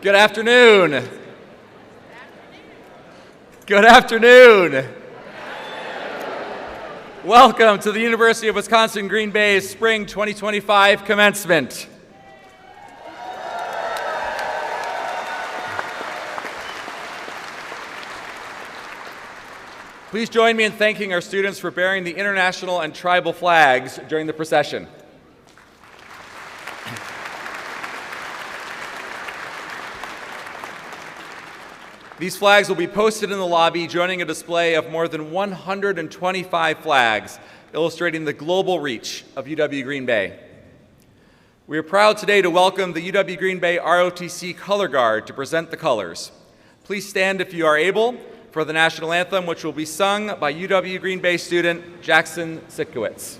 Good afternoon. Good afternoon. Welcome to the University of Wisconsin-Green Bay's Spring 2025 Commencement. Please join me in thanking our students for bearing the international and tribal flags during the procession. These flags will be posted in the lobby, joining a display of more than 125 flags, illustrating the global reach of UW-Green Bay. We are proud today to welcome the UW-Green Bay ROTC Color Guard to present the colors. Please stand if you are able for the national anthem, which will be sung by UW-Green Bay student Jackson Sitkowitz.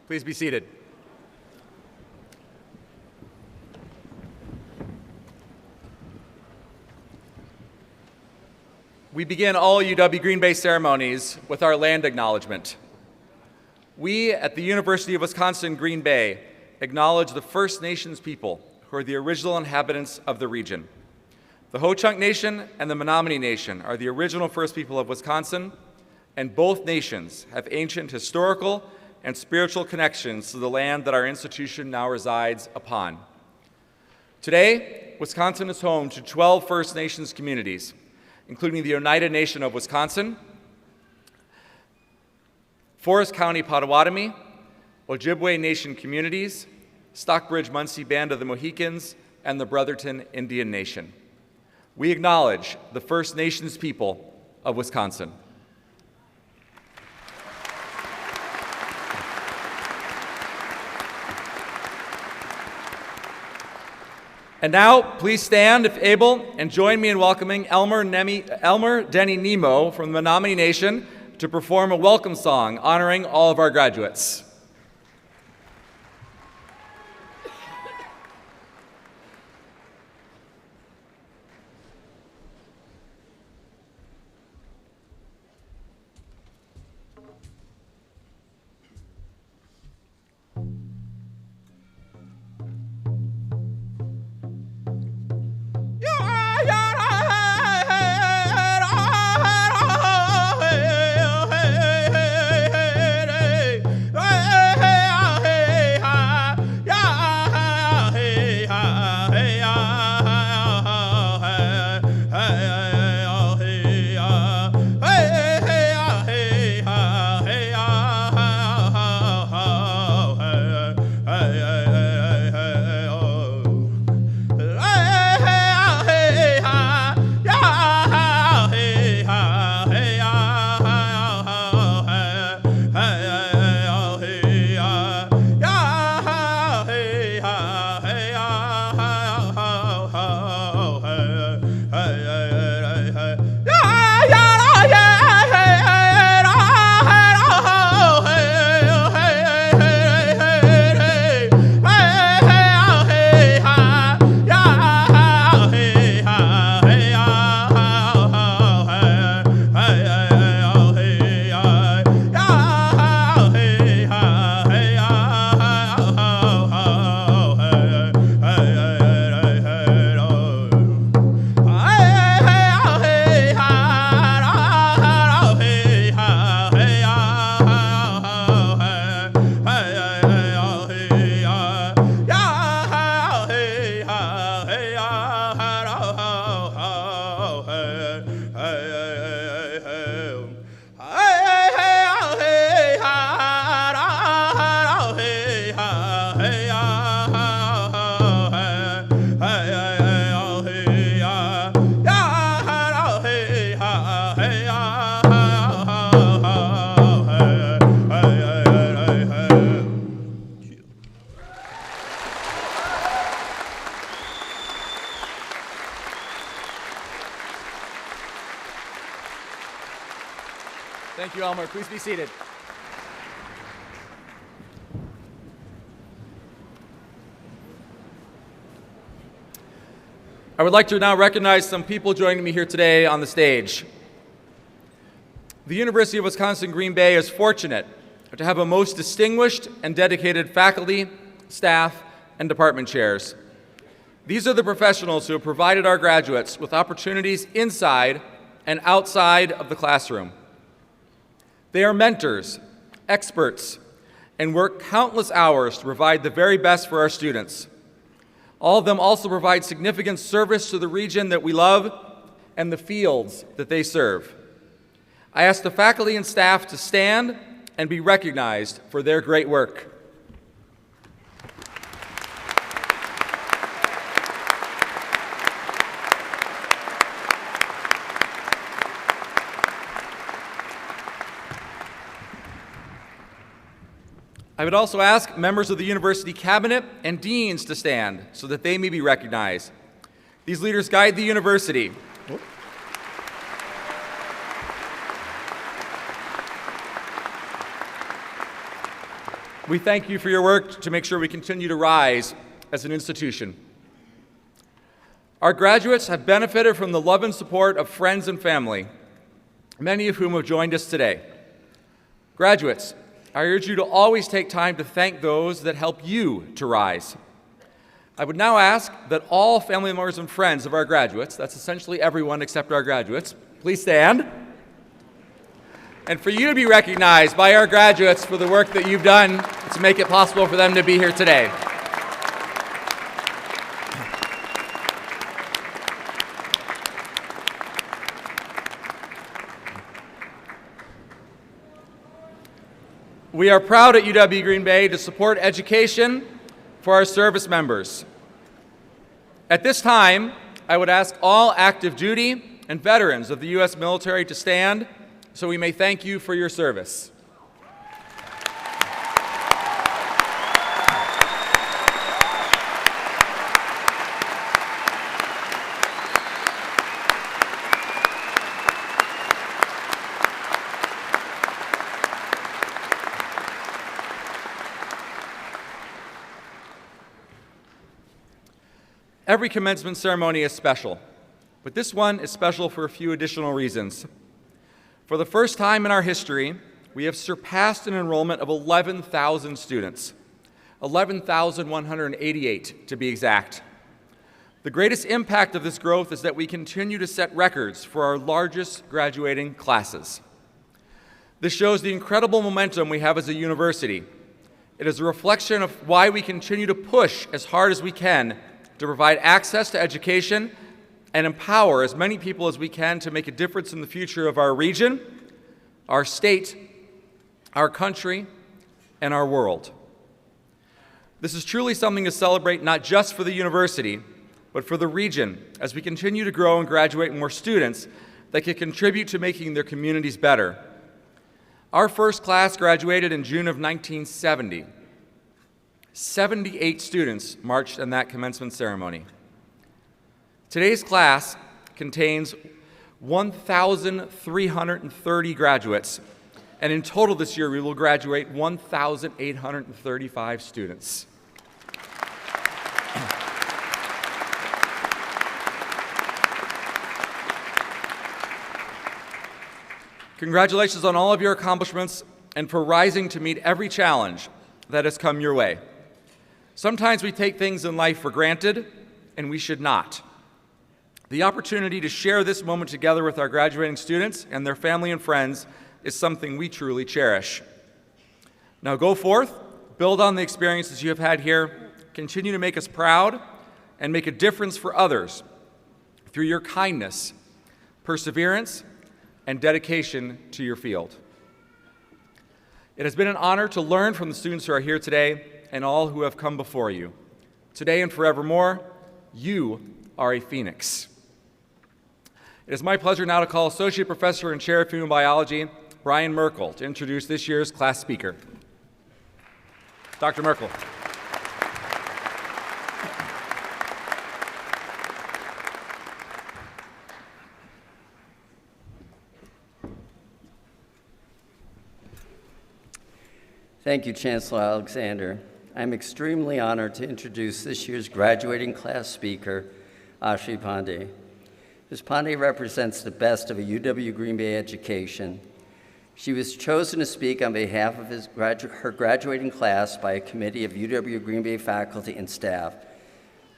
Please be seated. We begin all UW-Green Bay ceremonies with our land acknowledgement. We at the University of Wisconsin-Green Bay acknowledge the First Nations people who are the original inhabitants of the region. The Ho-Chunk Nation and the Menominee Nation are the original First People of Wisconsin, and both nations have ancient historical and spiritual connections to the land that our institution now resides upon. Today, Wisconsin is home to 12 First Nations communities, including the Oneida Nation of Wisconsin, Forest County Potawatomi, Ojibwe Nation communities, Stockbridge-Munsee Band of the Mohicans, and the Brotherton Indian Nation. We acknowledge the First Nations people of Wisconsin. And now, please stand if able and join me in welcoming Elmer Denny Nemo from the Menominee Nation to perform a welcome song honoring all of our graduates. Thank you, Elmer. Please be seated. I would like to now recognize some people joining me here today on the stage. The University of Wisconsin-Green Bay is fortunate to have a most distinguished and dedicated faculty, staff, and department chairs. These are the professionals who have provided our graduates with opportunities inside and outside of the classroom. They are mentors, experts, and work countless hours to provide the very best for our students. All of them also provide significant service to the region that we love and the fields that they serve. I ask the faculty and staff to stand and be recognized for their great work. I would also ask members of the university cabinet and deans to stand so that they may be recognized. These leaders guide the university. We thank you for your work to make sure we continue to rise as an institution. Our graduates have benefited from the love and support of friends and family, many of whom have joined us today. Graduates, I urge you to always take time to thank those that help you to rise. I would now ask that all family members and friends of our graduates, that's essentially everyone except our graduates, please stand. And for you to be recognized by our graduates for the work that you've done to make it possible for them to be here today. We are proud at UW-Green Bay to support education for our service members. At this time, I would ask all active duty and veterans of the U.S. military to stand so we may thank you for your service. Every commencement ceremony is special, but this one is special for a few additional reasons. For the first time in our history, we have surpassed an enrollment of 11,000 students, 11,188 to be exact. The greatest impact of this growth is that we continue to set records for our largest graduating classes. This shows the incredible momentum we have as a university. It is a reflection of why we continue to push as hard as we can to provide access to education and empower as many people as we can to make a difference in the future of our region, our state, our country, and our world. This is truly something to celebrate not just for the university, but for the region as we continue to grow and graduate more students that can contribute to making their communities better. Our first class graduated in June of 1970. 78 students marched in that commencement ceremony. Today's class contains 1,330 graduates, and in total this year we will graduate 1,835 students. Congratulations on all of your accomplishments and for rising to meet every challenge that has come your way. Sometimes we take things in life for granted, and we should not. The opportunity to share this moment together with our graduating students and their family and friends is something we truly cherish. Now go forth, build on the experiences you have had here, continue to make us proud, and make a difference for others through your kindness, perseverance, and dedication to your field. It has been an honor to learn from the students who are here today and all who have come before you. Today and forevermore, you are a phoenix. It is my pleasure now to call Associate Professor and Chair of Human Biology, Brian Merkel, to introduce this year's class speaker. Dr. Merkel. Thank you, Chancellor Alexander. I'm extremely honored to introduce this year's graduating class speaker, Ashri Pandey. Ms. Pandey represents the best of a UW Green Bay education. She was chosen to speak on behalf of her graduating class by a committee of UW Green Bay faculty and staff.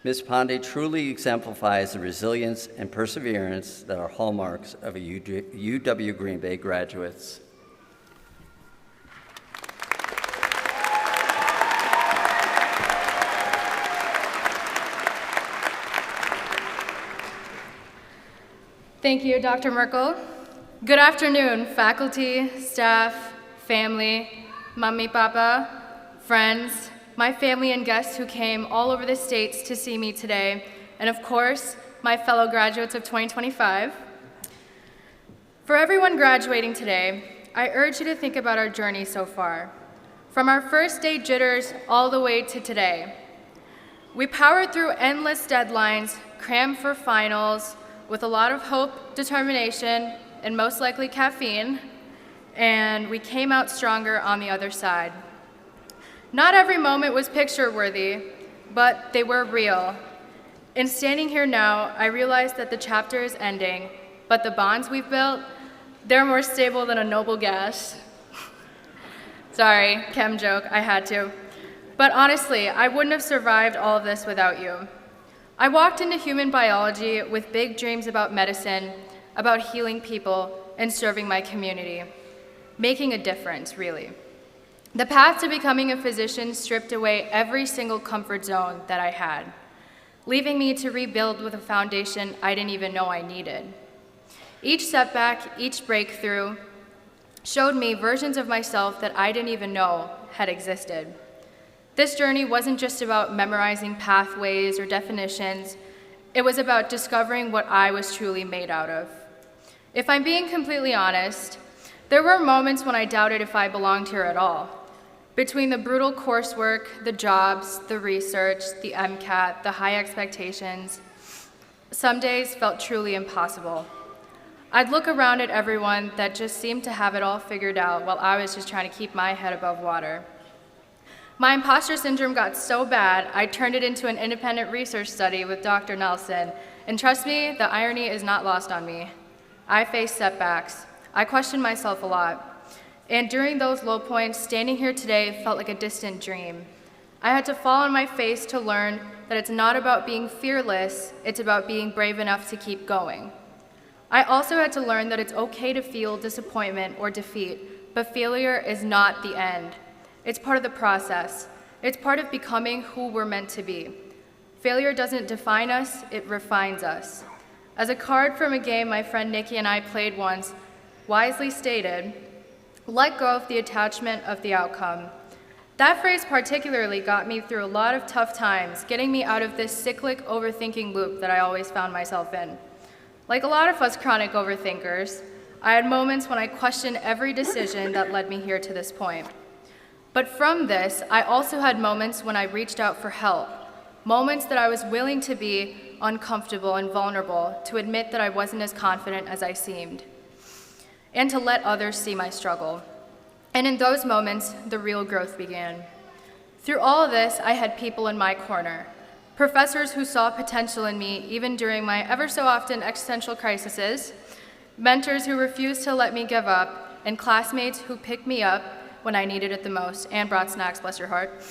Ms. Pandey truly exemplifies the resilience and perseverance that are hallmarks of a UW Green Bay graduates. Thank you, Dr. Merkel. Good afternoon, faculty, staff, family, mommy, papa, friends, my family and guests who came all over the states to see me today, and of course, my fellow graduates of 2025. For everyone graduating today, I urge you to think about our journey so far, from our first day jitters all the way to today. We powered through endless deadlines, crammed for finals, with a lot of hope, determination, and most likely caffeine, and we came out stronger on the other side. Not every moment was picture-worthy, but they were real. In standing here now, I realize that the chapter is ending, but the bonds we've built, they're more stable than a noble gas. Sorry, chem joke, I had to. But honestly, I wouldn't have survived all of this without you. I walked into human biology with big dreams about medicine, about healing people, and serving my community. Making a difference, really. The path to becoming a physician stripped away every single comfort zone that I had, leaving me to rebuild with a foundation I didn't even know I needed. Each setback, each breakthrough, showed me versions of myself that I didn't even know had existed. This journey wasn't just about memorizing pathways or definitions. It was about discovering what I was truly made out of. If I'm being completely honest, there were moments when I doubted if I belonged here at all. Between the brutal coursework, the jobs, the research, the MCAT, the high expectations, some days felt truly impossible. I'd look around at everyone that just seemed to have it all figured out while I was just trying to keep my head above water. My imposter syndrome got so bad, I turned it into an independent research study with Dr. Nelson, and trust me, the irony is not lost on me. I faced setbacks. I questioned myself a lot. And during those low points, standing here today felt like a distant dream. I had to fall on my face to learn that it's not about being fearless, it's about being brave enough to keep going. I also had to learn that it's okay to feel disappointment or defeat, but failure is not the end. It's part of the process. It's part of becoming who we're meant to be. Failure doesn't define us, it refines us. As a card from a game my friend Nikki and I played once wisely stated, let go of the attachment of the outcome. That phrase particularly got me through a lot of tough times, getting me out of this cyclic overthinking loop that I always found myself in. Like a lot of us chronic overthinkers, I had moments when I questioned every decision that led me here to this point. But from this, I also had moments when I reached out for help, moments that I was willing to be uncomfortable and vulnerable, to admit that I wasn't as confident as I seemed, and to let others see my struggle. And in those moments, the real growth began. Through all of this, I had people in my corner, professors who saw potential in me even during my ever so often existential crises, mentors who refused to let me give up, and classmates who picked me up when I needed it the most, and brought snacks, bless your heart.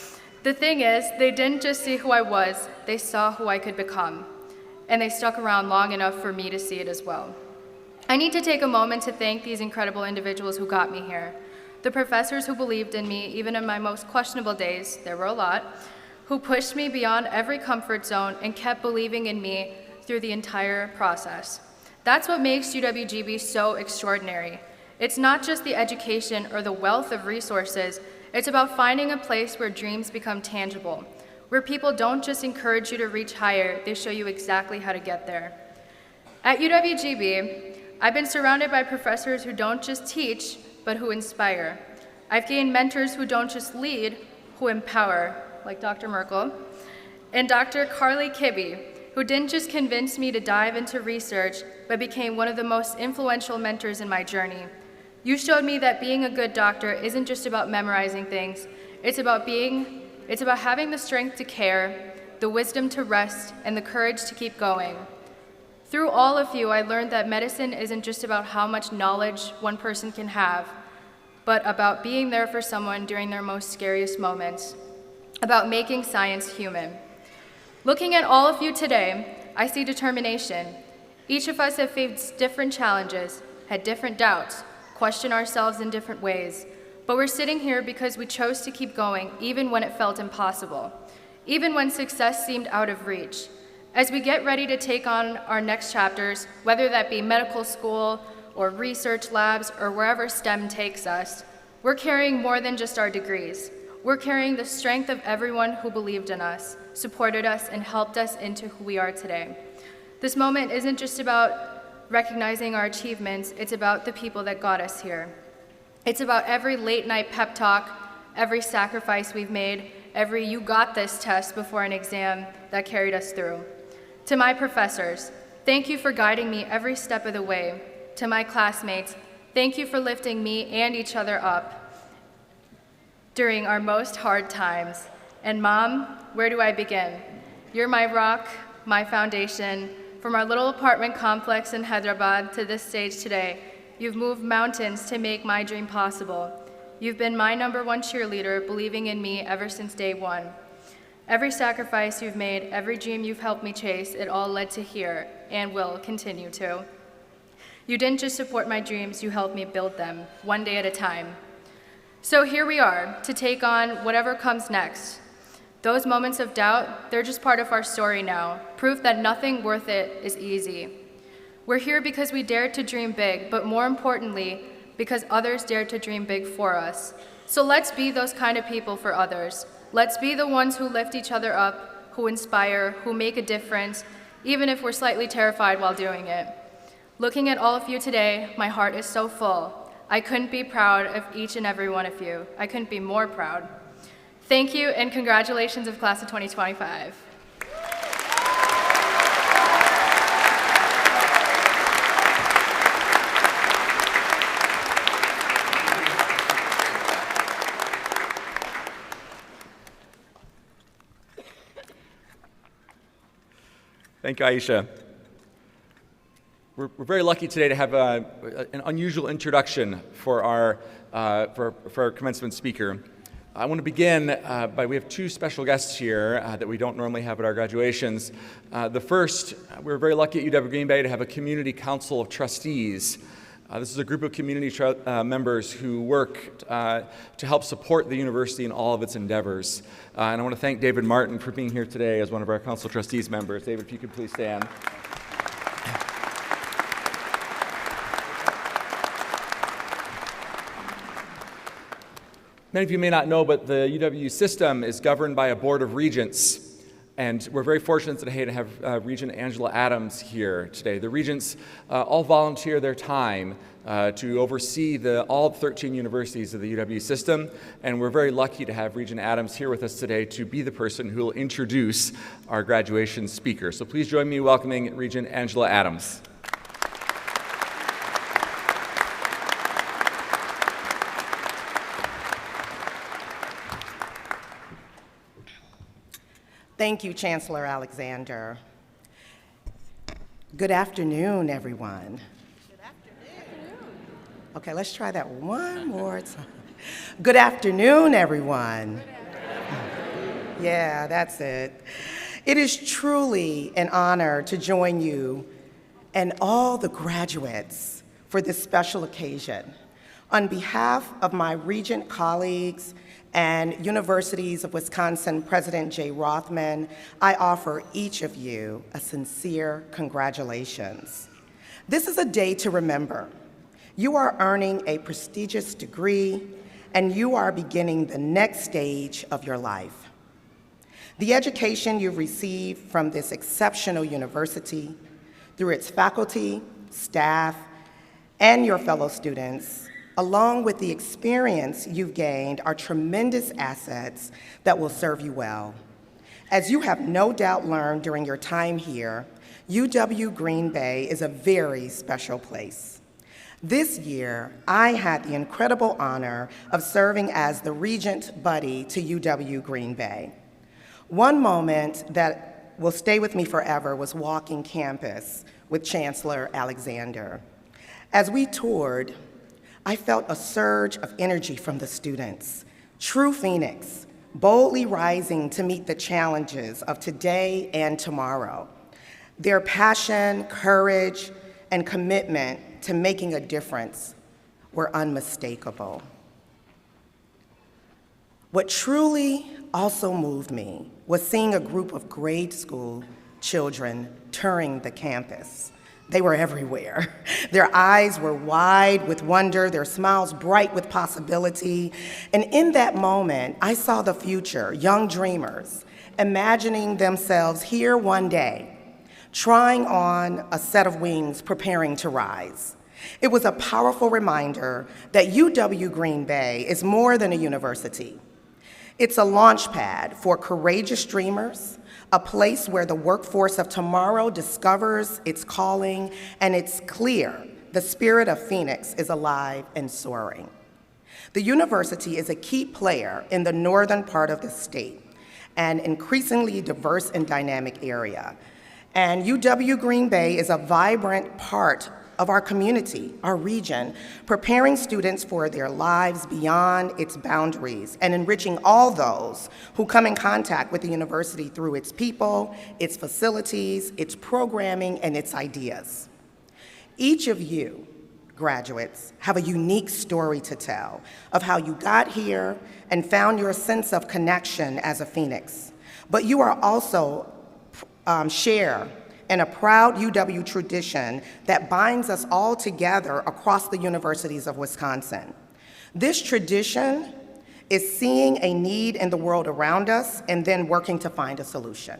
The thing is, they didn't just see who I was, they saw who I could become. And they stuck around long enough for me to see it as well. I need to take a moment to thank these incredible individuals who got me here. The professors who believed in me, even in my most questionable days, there were a lot, who pushed me beyond every comfort zone and kept believing in me through the entire process. That's what makes UWGB so extraordinary. It's not just the education or the wealth of resources, it's about finding a place where dreams become tangible, where people don't just encourage you to reach higher, they show you exactly how to get there. At UWGB, I've been surrounded by professors who don't just teach, but who inspire. I've gained mentors who don't just lead, who empower, like Dr. Merkel, and Dr. Carly Kibbe, who didn't just convince me to dive into research, but became one of the most influential mentors in my journey. You showed me that being a good doctor isn't just about memorizing things, it's about having the strength to care, the wisdom to rest, and the courage to keep going. Through all of you, I learned that medicine isn't just about how much knowledge one person can have, but about being there for someone during their most scariest moments, about making science human. Looking at all of you today, I see determination. Each of us have faced different challenges, had different doubts, questioned ourselves in different ways, but we're sitting here because we chose to keep going even when it felt impossible, even when success seemed out of reach. As we get ready to take on our next chapters, whether that be medical school or research labs or wherever STEM takes us, we're carrying more than just our degrees. We're carrying the strength of everyone who believed in us, supported us, and helped us into who we are today. This moment isn't just about recognizing our achievements, it's about the people that got us here. It's about every late night pep talk, every sacrifice we've made, every you got this test before an exam that carried us through. To my professors, thank you for guiding me every step of the way. To my classmates, thank you for lifting me and each other up during our most hard times. And Mom, where do I begin? You're my rock, my foundation. From our little apartment complex in Hyderabad to this stage today, you've moved mountains to make my dream possible. You've been my #1 cheerleader, believing in me ever since day one. Every sacrifice you've made, every dream you've helped me chase, it all led to here, and will continue to. You didn't just support my dreams, you helped me build them, one day at a time. So here we are, to take on whatever comes next. Those moments of doubt, they're just part of our story now, proof that nothing worth it is easy. We're here because we dared to dream big, but more importantly, because others dared to dream big for us. So let's be those kind of people for others. Let's be the ones who lift each other up, who inspire, who make a difference, even if we're slightly terrified while doing it. Looking at all of you today, my heart is so full. I couldn't be proud of each and every one of you. I couldn't be more proud. Thank you, and congratulations of class of 2025. Thank you, Aisha. We're very lucky today to have an unusual introduction for our commencement speaker. I want to begin we have two special guests here that we don't normally have at our graduations. The first, we're very lucky at UW Green Bay to have a community council of trustees. This is a group of community members who work to help support the university in all of its endeavors. And I want to thank David Martin for being here today as one of our council of trustees members. David, if you could please stand. Many of you may not know, but the UW system is governed by a board of regents. And we're very fortunate today to have Regent Angela Adams here today. The regents all volunteer their time to oversee all 13 universities of the UW system. And we're very lucky to have Regent Adams here with us today to be the person who will introduce our graduation speaker. So please join me in welcoming Regent Angela Adams. Thank you, Chancellor Alexander. Good afternoon, everyone. Good afternoon. Okay, let's try that one more time. Good afternoon, everyone. Good afternoon. Yeah, that's it. It is truly an honor to join you and all the graduates for this special occasion. On behalf of my Regent colleagues and Universities of Wisconsin President Jay Rothman, I offer each of you a sincere congratulations. This is a day to remember. You are earning a prestigious degree, and you are beginning the next stage of your life. The education you've received from this exceptional university, through its faculty, staff, and your fellow students, along with the experience you've gained, are tremendous assets that will serve you well. As you have no doubt learned during your time here, UW Green Bay is a very special place. This year, I had the incredible honor of serving as the Regent Buddy to UW Green Bay. One moment that will stay with me forever was walking campus with Chancellor Alexander. As we toured, I felt a surge of energy from the students, true Phoenix, boldly rising to meet the challenges of today and tomorrow. Their passion, courage, and commitment to making a difference were unmistakable. What truly also moved me was seeing a group of grade school children touring the campus. They were everywhere. Their eyes were wide with wonder, their smiles bright with possibility. And in that moment, I saw the future, young dreamers, imagining themselves here one day, trying on a set of wings, preparing to rise. It was a powerful reminder that UW Green Bay is more than a university. It's a launch pad for courageous dreamers, a place where the workforce of tomorrow discovers its calling, and it's clear the spirit of Phoenix is alive and soaring. The university is a key player in the northern part of the state, an increasingly diverse and dynamic area. And UW Green Bay is a vibrant part of our community, our region, preparing students for their lives beyond its boundaries and enriching all those who come in contact with the university through its people, its facilities, its programming, and its ideas. Each of you, graduates, have a unique story to tell of how you got here and found your sense of connection as a Phoenix. But you are also share in a proud UW tradition that binds us all together across the universities of Wisconsin. This tradition is seeing a need in the world around us and then working to find a solution.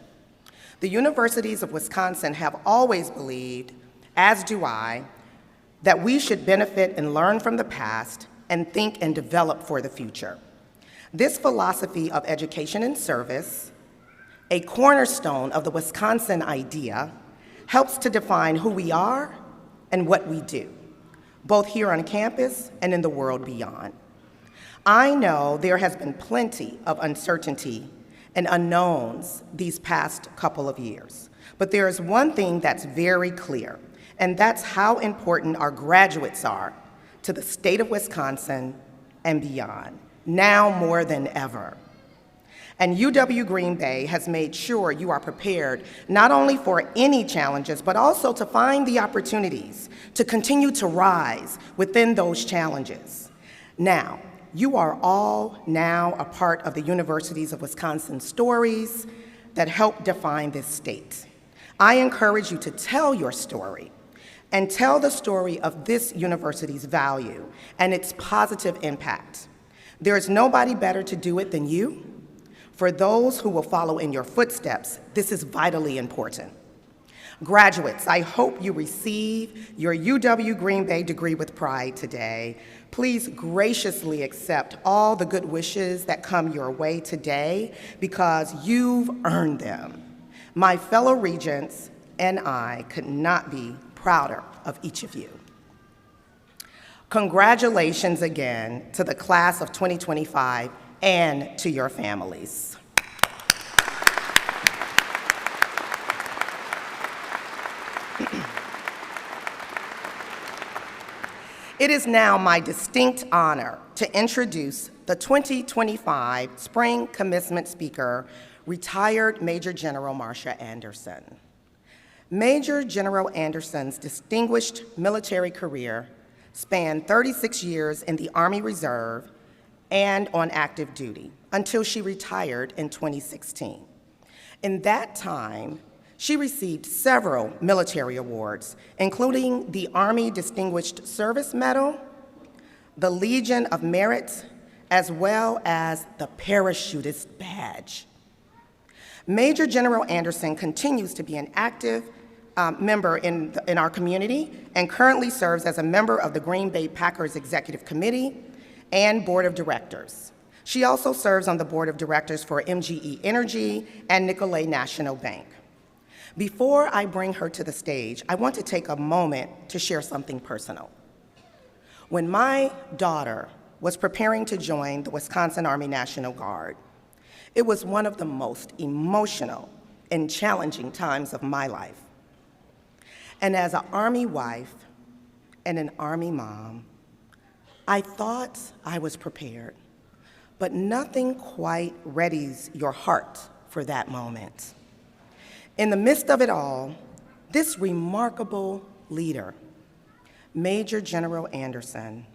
The universities of Wisconsin have always believed, as do I, that we should benefit and learn from the past and think and develop for the future. This philosophy of education and service, a cornerstone of the Wisconsin idea, helps to define who we are and what we do, both here on campus and in the world beyond. I know there has been plenty of uncertainty and unknowns these past couple of years. But there is one thing that's very clear, and that's how important our graduates are to the state of Wisconsin and beyond, now more than ever. And UW Green Bay has made sure you are prepared not only for any challenges, but also to find the opportunities to continue to rise within those challenges. Now, you are all now a part of the Universities of Wisconsin stories that help define this state. I encourage you to tell your story and tell the story of this university's value and its positive impact. There is nobody better to do it than you. For those who will follow in your footsteps, this is vitally important. Graduates, I hope you receive your UW Green Bay degree with pride today. Please graciously accept all the good wishes that come your way today because you've earned them. My fellow regents and I could not be prouder of each of you. Congratulations again to the class of 2025 and to your families. It is now my distinct honor to introduce the 2025 Spring Commencement Speaker, retired Major General Marcia Anderson. Major General Anderson's distinguished military career spanned 36 years in the Army Reserve and on active duty until she retired in 2016. In that time, she received several military awards, including the Army Distinguished Service Medal, the Legion of Merit, as well as the Parachutist Badge. Major General Anderson continues to be an active member in our community and currently serves as a member of the Green Bay Packers Executive Committee and Board of Directors. She also serves on the Board of Directors for MGE Energy and Nicolet National Bank. Before I bring her to the stage, I want to take a moment to share something personal. When my daughter was preparing to join the Wisconsin Army National Guard, it was one of the most emotional and challenging times of my life. And as an Army wife and an Army mom, I thought I was prepared, but nothing quite readies your heart for that moment. In the midst of it all, this remarkable leader, Major General Anderson,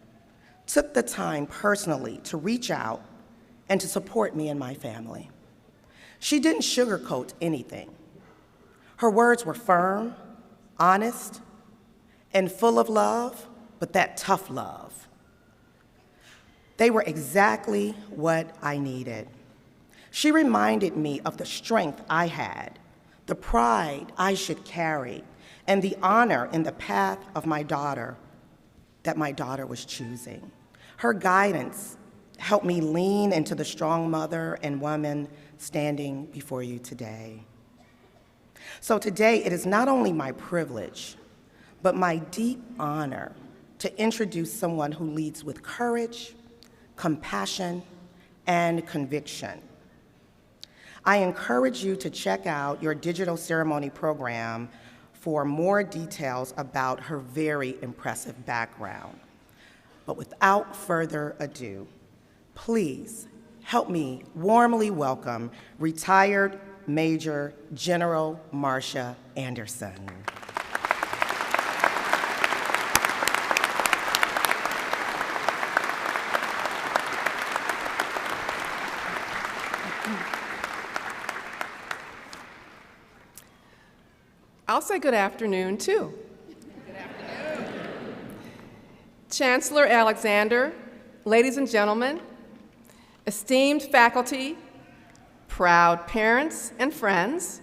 took the time personally to reach out and to support me and my family. She didn't sugarcoat anything. Her words were firm, honest, and full of love, but that tough love. They were exactly what I needed. She reminded me of the strength I had, the pride I should carry, and the honor in the path of my daughter that my daughter was choosing. Her guidance helped me lean into the strong mother and woman standing before you today. So today, it is not only my privilege, but my deep honor to introduce someone who leads with courage, compassion, and conviction. I encourage you to check out your digital ceremony program for more details about her very impressive background. But without further ado, please help me warmly welcome retired Major General Marcia Anderson. I'll say good afternoon, too. Good afternoon. Chancellor Alexander, ladies and gentlemen, esteemed faculty, proud parents and friends,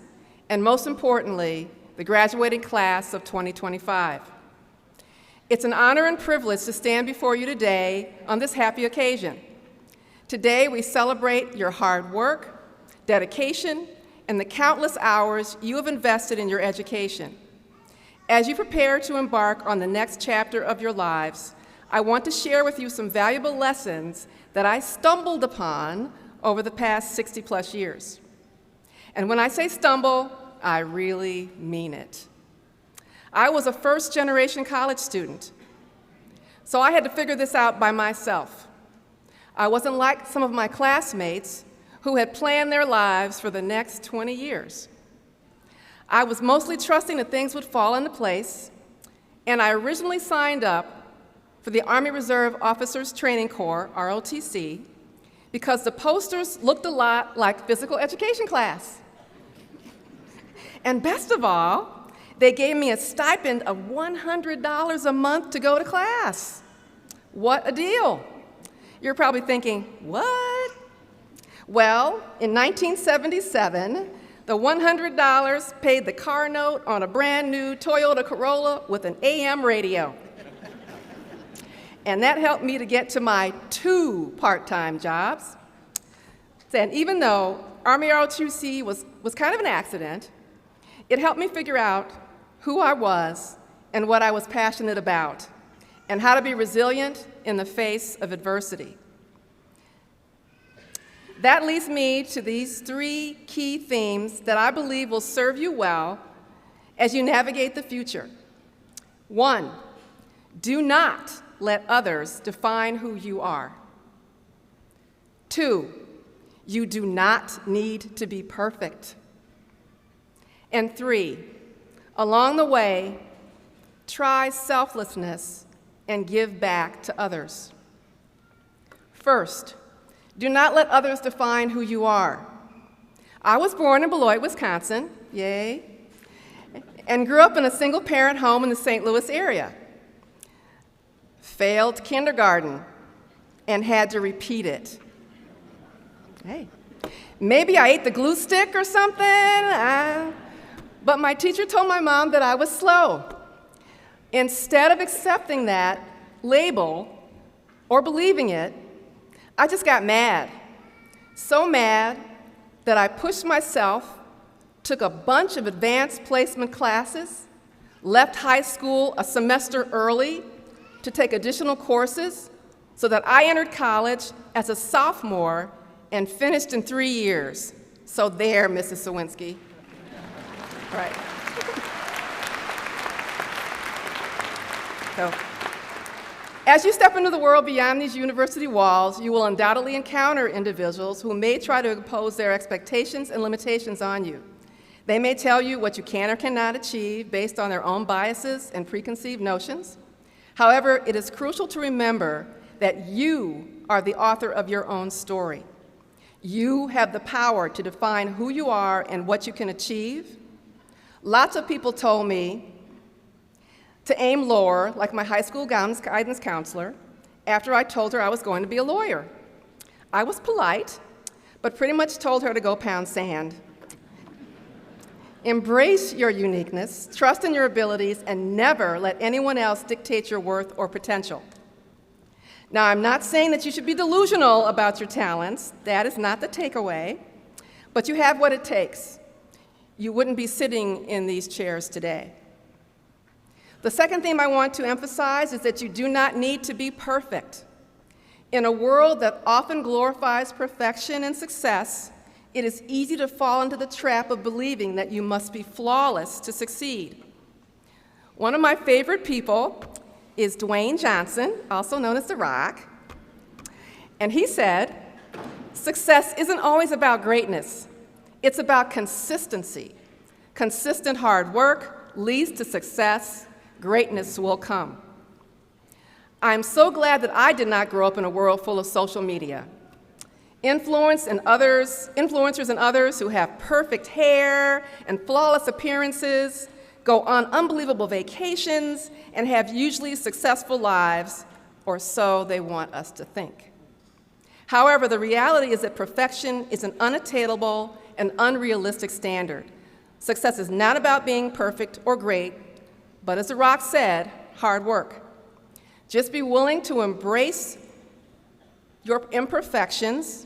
and most importantly, the graduating class of 2025. It's an honor and privilege to stand before you today on this happy occasion. Today, we celebrate your hard work, dedication, and the countless hours you have invested in your education. As you prepare to embark on the next chapter of your lives, I want to share with you some valuable lessons that I stumbled upon over the past 60-plus years. And when I say stumble, I really mean it. I was a first-generation college student, so I had to figure this out by myself. I wasn't like some of my classmates who had planned their lives for the next 20 years. I was mostly trusting that things would fall into place, and I originally signed up for the Army Reserve Officers Training Corps, ROTC, because the posters looked a lot like physical education class. And best of all, they gave me a stipend of $100 a month to go to class. What a deal! You're probably thinking, what? Well, in 1977, the $100 paid the car note on a brand new Toyota Corolla with an AM radio. And that helped me to get to my 2 part-time jobs. And even though Army ROTC was kind of an accident, it helped me figure out who I was and what I was passionate about, and how to be resilient in the face of adversity. That leads me to these 3 key themes that I believe will serve you well as you navigate the future. 1, do not let others define who you are. 2, you do not need to be perfect. And 3, along the way, try selflessness and give back to others. First, do not let others define who you are. I was born in Beloit, Wisconsin, yay, and grew up in a single-parent home in the St. Louis area. Failed kindergarten and had to repeat it. Hey, maybe I ate the glue stick or something, but my teacher told my mom that I was slow. Instead of accepting that label or believing it, I just got mad. So mad that I pushed myself, took a bunch of advanced placement classes, left high school a semester early to take additional courses so that I entered college as a sophomore and finished in 3 years. So there, Mrs. Sawinski. Right. So, as you step into the world beyond these university walls, you will undoubtedly encounter individuals who may try to impose their expectations and limitations on you. They may tell you what you can or cannot achieve based on their own biases and preconceived notions. However, it is crucial to remember that you are the author of your own story. You have the power to define who you are and what you can achieve. Lots of people told me to aim lower, like my high school guidance counselor, after I told her I was going to be a lawyer. I was polite, but pretty much told her to go pound sand. Embrace your uniqueness, trust in your abilities, and never let anyone else dictate your worth or potential. Now, I'm not saying that you should be delusional about your talents. That is not the takeaway. But you have what it takes. You wouldn't be sitting in these chairs today. The second theme I want to emphasize is that you do not need to be perfect. In a world that often glorifies perfection and success, it is easy to fall into the trap of believing that you must be flawless to succeed. One of my favorite people is Dwayne Johnson, also known as The Rock, and he said, "Success isn't always about greatness. It's about consistency. Consistent hard work leads to success. Greatness will come." I'm so glad that I did not grow up in a world full of social media. Influencers and others who have perfect hair and flawless appearances go on unbelievable vacations and have usually successful lives, or so they want us to think. However, the reality is that perfection is an unattainable and unrealistic standard. Success is not about being perfect or great, but as The Rock said, hard work. Just be willing to embrace your imperfections,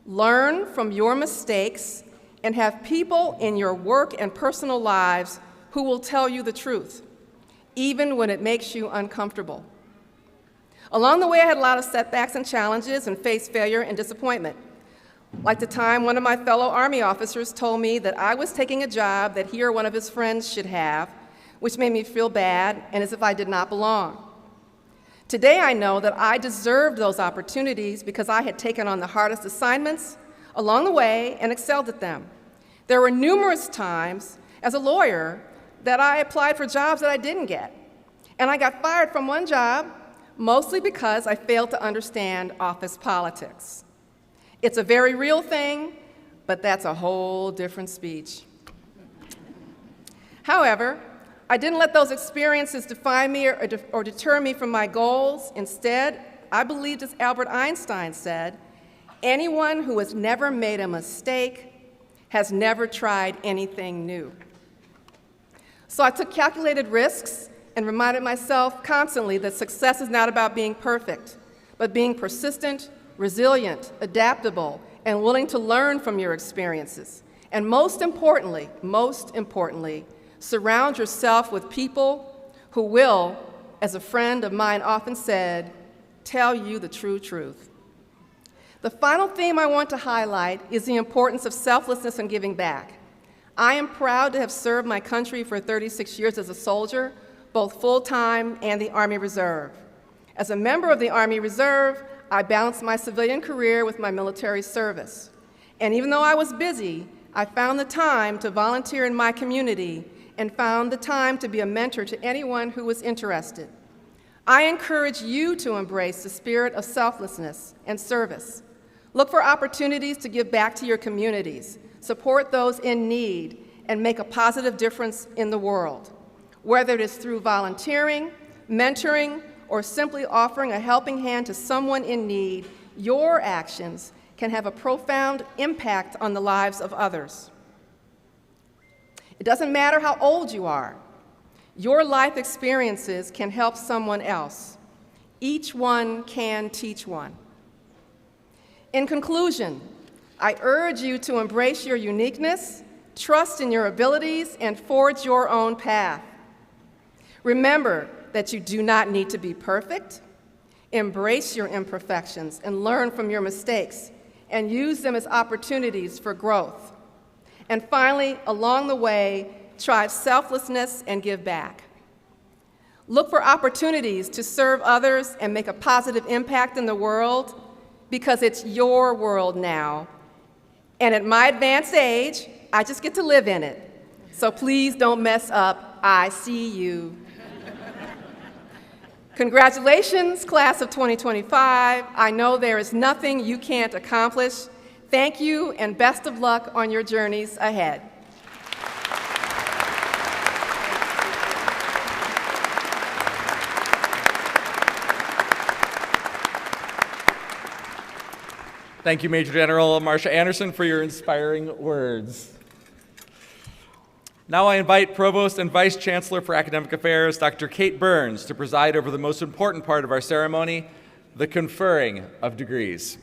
learn from your mistakes, and have people in your work and personal lives who will tell you the truth, even when it makes you uncomfortable. Along the way, I had a lot of setbacks and challenges and faced failure and disappointment. Like the time one of my fellow Army officers told me that I was taking a job that he or one of his friends should have, which made me feel bad and as if I did not belong. Today I know that I deserved those opportunities because I had taken on the hardest assignments along the way and excelled at them. There were numerous times as a lawyer that I applied for jobs that I didn't get, and I got fired from one job mostly because I failed to understand office politics. It's a very real thing, but that's a whole different speech. However, I didn't let those experiences define me or deter me from my goals. Instead, I believed, as Albert Einstein said, anyone who has never made a mistake has never tried anything new. So I took calculated risks and reminded myself constantly that success is not about being perfect, but being persistent, resilient, adaptable, and willing to learn from your experiences. And most importantly, surround yourself with people who will, as a friend of mine often said, tell you the true truth. The final theme I want to highlight is the importance of selflessness and giving back. I am proud to have served my country for 36 years as a soldier, both full-time and the Army Reserve. As a member of the Army Reserve, I balanced my civilian career with my military service. And even though I was busy, I found the time to volunteer in my community and found the time to be a mentor to anyone who was interested. I encourage you to embrace the spirit of selflessness and service. Look for opportunities to give back to your communities, support those in need, and make a positive difference in the world. Whether it is through volunteering, mentoring, or simply offering a helping hand to someone in need, your actions can have a profound impact on the lives of others. It doesn't matter how old you are. Your life experiences can help someone else. Each one can teach one. In conclusion, I urge you to embrace your uniqueness, trust in your abilities, and forge your own path. Remember that you do not need to be perfect. Embrace your imperfections and learn from your mistakes, and use them as opportunities for growth. And finally, along the way, try selflessness and give back. Look for opportunities to serve others and make a positive impact in the world, because it's your world now. And at my advanced age, I just get to live in it. So please don't mess up. I see you. Congratulations, class of 2025. I know there is nothing you can't accomplish. Thank you, and best of luck on your journeys ahead. Thank you, Major General Marcia Anderson, for your inspiring words. Now I invite Provost and Vice Chancellor for Academic Affairs, Dr. Kate Burns, to preside over the most important part of our ceremony, the conferring of degrees.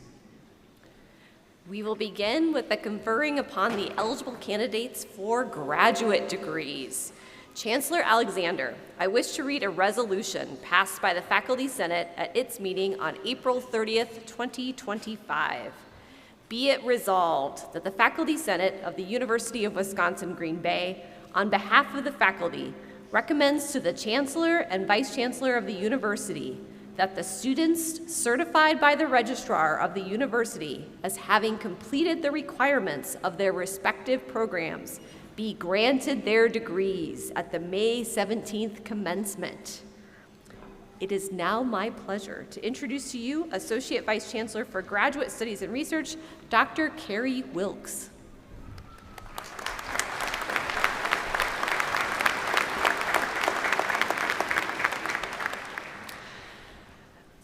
We will begin with the conferring upon the eligible candidates for graduate degrees. Chancellor Alexander, I wish to read a resolution passed by the Faculty Senate at its meeting on April 30th, 2025. Be it resolved that the Faculty Senate of the University of Wisconsin-Green Bay, on behalf of the faculty, recommends to the Chancellor and Vice Chancellor of the university that the students certified by the registrar of the university as having completed the requirements of their respective programs be granted their degrees at the May 17th commencement. It is now my pleasure to introduce to you Associate Vice Chancellor for Graduate Studies and Research, Dr. Carrie Wilkes.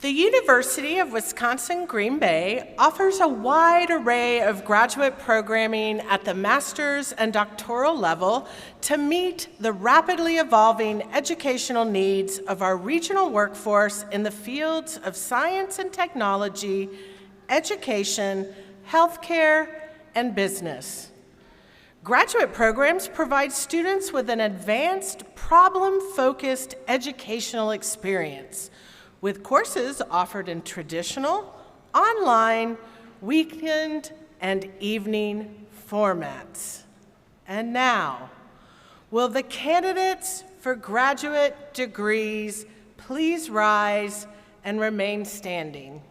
The University of Wisconsin-Green Bay offers a wide array of graduate programming at the master's and doctoral level to meet the rapidly evolving educational needs of our regional workforce in the fields of science and technology, education, healthcare, and business. Graduate programs provide students with an advanced, problem-focused educational experience, with courses offered in traditional, online, weekend, and evening formats. And now, will the candidates for graduate degrees please rise and remain standing?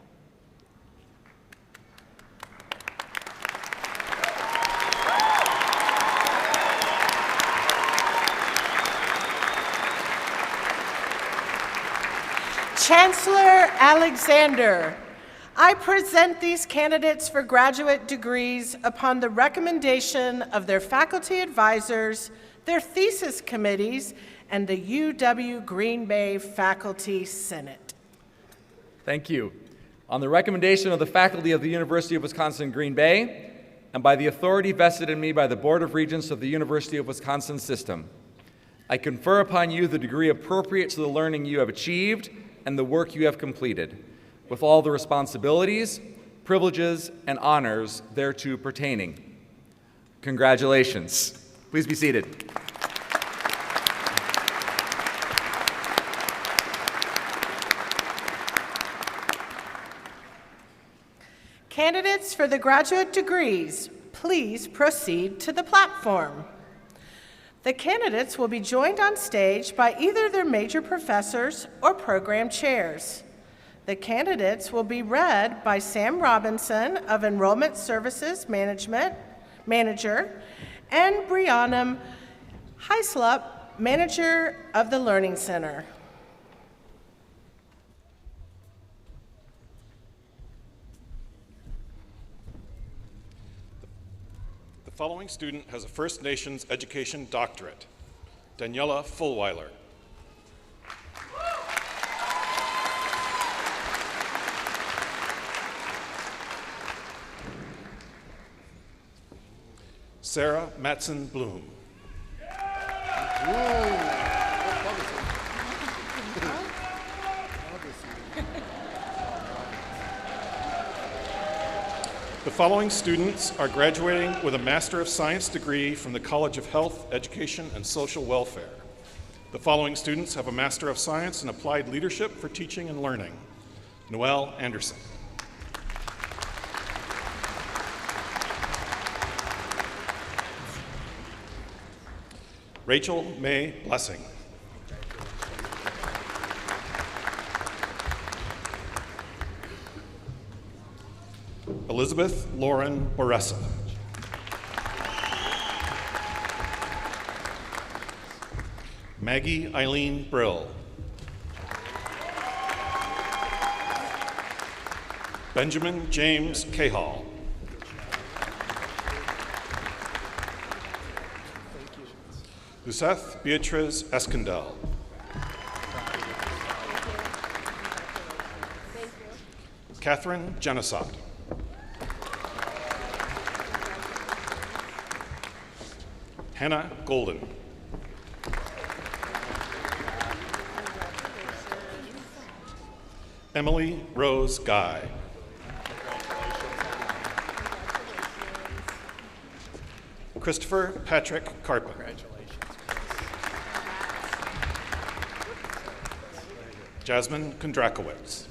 Chancellor Alexander, I present these candidates for graduate degrees upon the recommendation of their faculty advisors, their thesis committees, and the UW Green Bay Faculty Senate. Thank you. On the recommendation of the faculty of the University of Wisconsin-Green Bay, and by the authority vested in me by the Board of Regents of the University of Wisconsin System, I confer upon you the degree appropriate to the learning you have achieved and the work you have completed, with all the responsibilities, privileges, and honors thereto pertaining. Congratulations. Please be seated. Candidates for the graduate degrees, please proceed to the platform. The candidates will be joined on stage by either their major professors or program chairs. The candidates will be read by Sam Robinson of Enrollment Services Manager, and Brianna Heislup, Manager of the Learning Center. The following student has a First Nations Education Doctorate. Daniela Fullweiler. Sarah Matson Bloom. The following students are graduating with a Master of Science degree from the College of Health, Education, and Social Welfare. The following students have a Master of Science in Applied Leadership for Teaching and Learning. Noelle Anderson. Rachel May Blessing. Elizabeth Lauren Boressa. Maggie Eileen Brill. Benjamin James Cahall. Luceth Beatriz Escondel. Catherine Genesot. Hannah Golden. Emily Rose Guy. Christopher Patrick Carpin. Jasmine Kondrakowicz.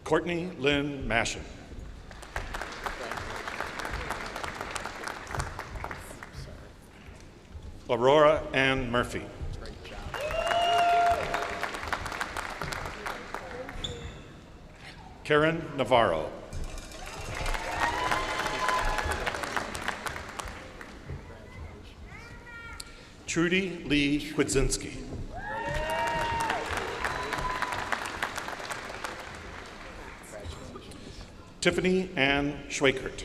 Courtney Lynn Mashin. Aurora Ann Murphy. Karen Navarro. Trudy Lee Kwidzinski. Tiffany Ann Schweikert.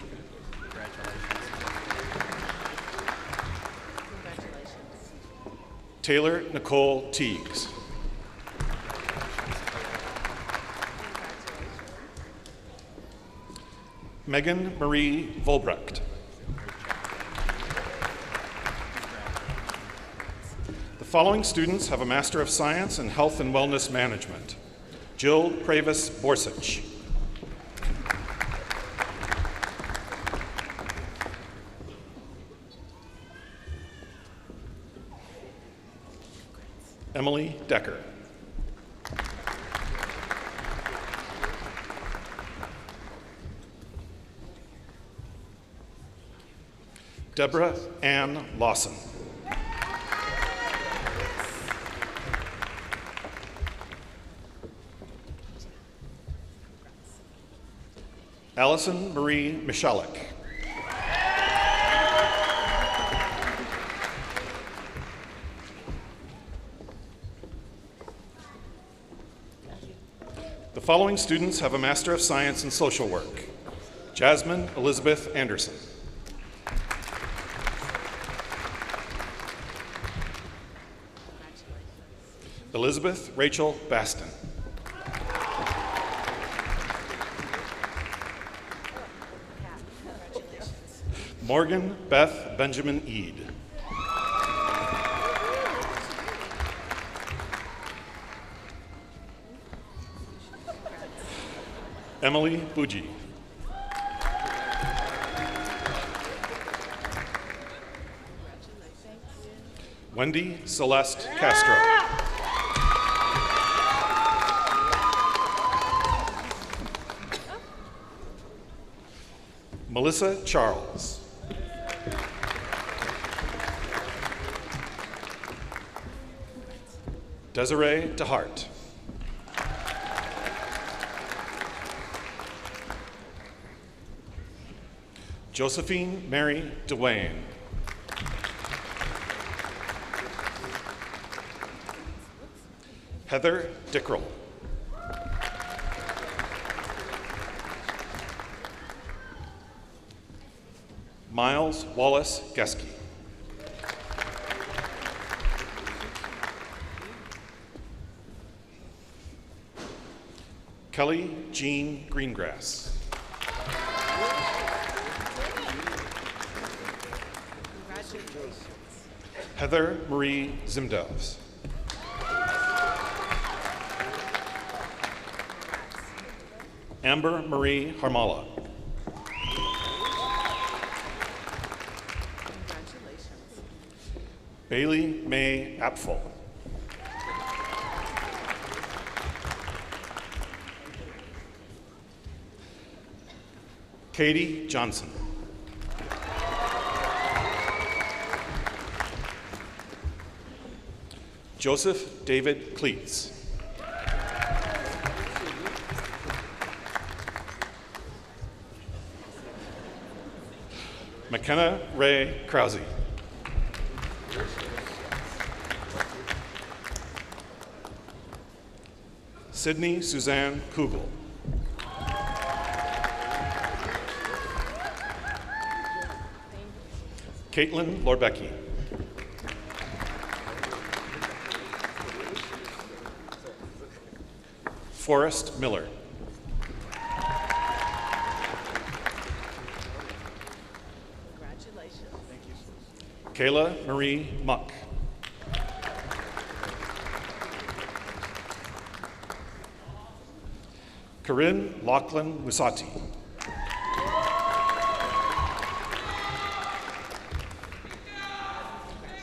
Taylor Nicole Teagues. Megan Marie Volbrecht. The following students have a Master of Science in Health and Wellness Management. Jill Pravis Borsich. Emily Decker. Deborah Ann Lawson. Allison Marie Michalek. The following students have a Master of Science in Social Work. Jasmine Elizabeth Anderson. Elizabeth Rachel Baston. Morgan Beth Benjamin Eade. Emily Buji. Wendy Celeste Castro. Melissa Charles. Desiree DeHart. Josephine Mary DeWayne. Heather Dickrell. Miles Wallace Geske. Kelly Jean Greengrass. Heather Marie Zimdovs. Amber Marie Harmala. Bailey May Apfel. Katie Johnson. Joseph David Cleats. McKenna Ray Krause. Sydney Suzanne Kugel. Caitlin Lorbecki. Forrest Miller. Congratulations. Thank you. Kayla Marie Muck. Corinne Lachlan Musati.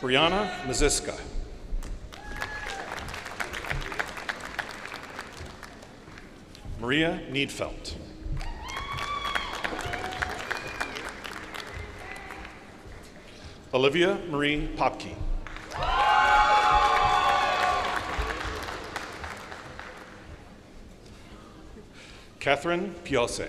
Brianna Maziska. Maria Needfelt. Olivia Marie Popke. Catherine Piose.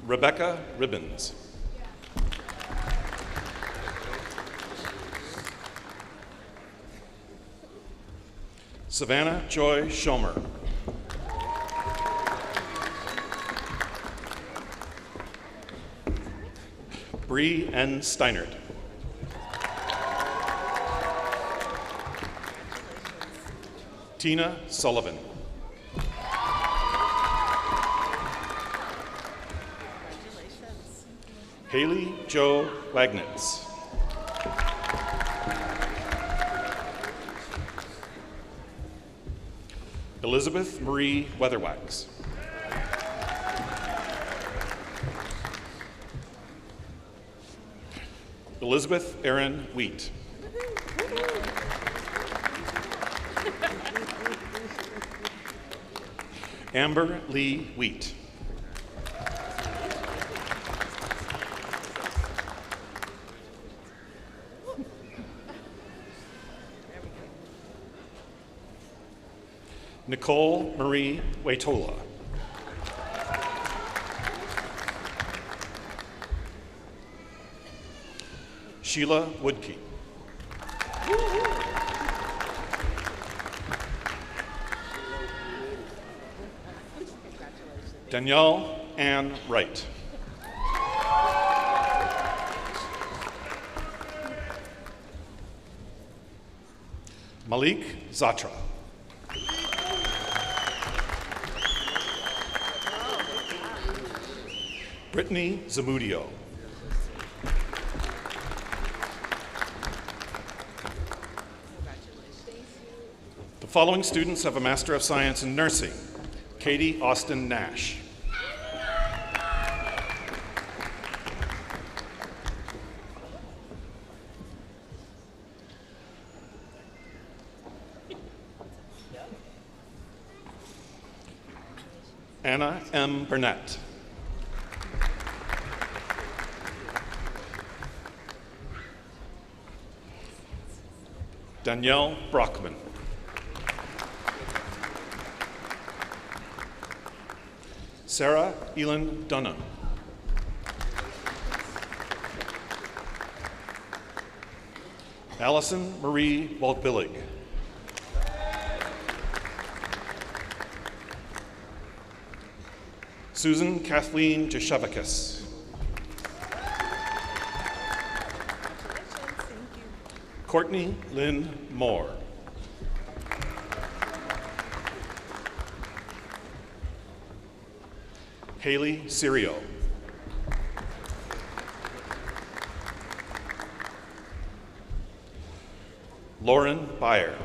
Rebecca Ribbons. Savannah Joy Schomer. Bree N. Steinert. Tina Sullivan. Haley Jo Wagnitz. Elizabeth Marie Weatherwax. Elizabeth Erin Wheat. Amber Lee Wheat. Nicole Marie Waitola. Sheila Woodkey. Danielle Ann Wright. Malik Zatra. Brittany Zamudio. The following students have a Master of Science in Nursing. Katie Austin Nash. Anna M. Burnett. Danielle Brockman. Sarah Elin Dunham. Allison Marie Waldbillig. Susan Kathleen Jashevikis. Courtney Lynn Moore. Haley Sirio. Lauren Byer.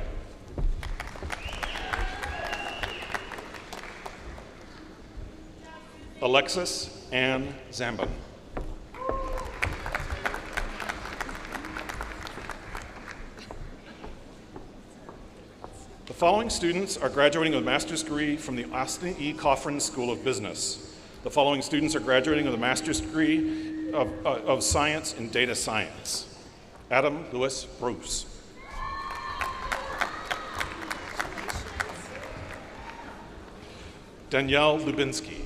Alexis Ann Zambon. The following students are graduating with a master's degree from the Austin E. Coffrin School of Business. The following students are graduating with a master's degree of science in data science. Adam Lewis Bruce. Danielle Lubinsky.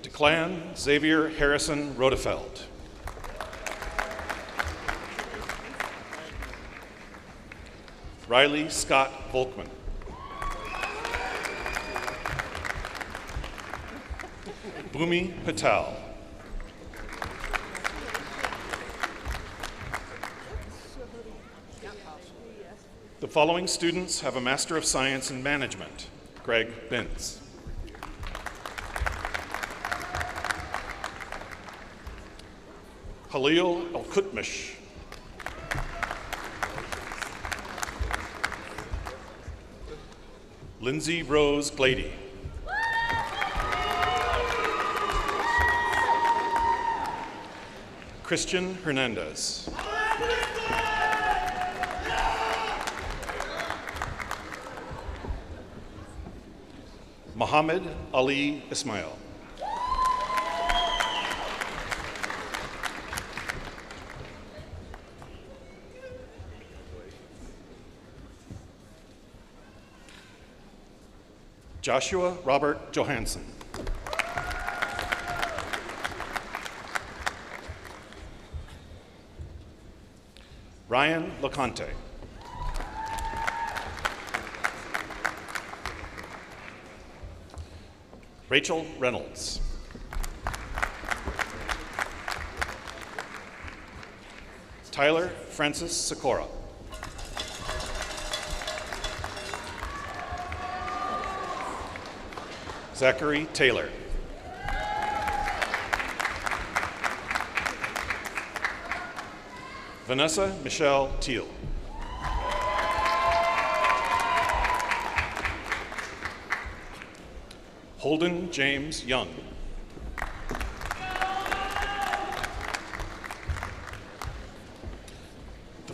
Declan Xavier Harrison Rodefeld. Riley Scott Volkman. Bhumi Patel. The following students have a Master of Science in Management. Greg Bintz. Halil Al-Kutmish. Lindsay Rose Glady. Christian Hernandez. Muhammad Ali Ismail. Joshua Robert Johansson. Ryan LeConte. Rachel Reynolds. Tyler Francis Sikora. Zachary Taylor. Vanessa Michelle Teal. Holden James Young.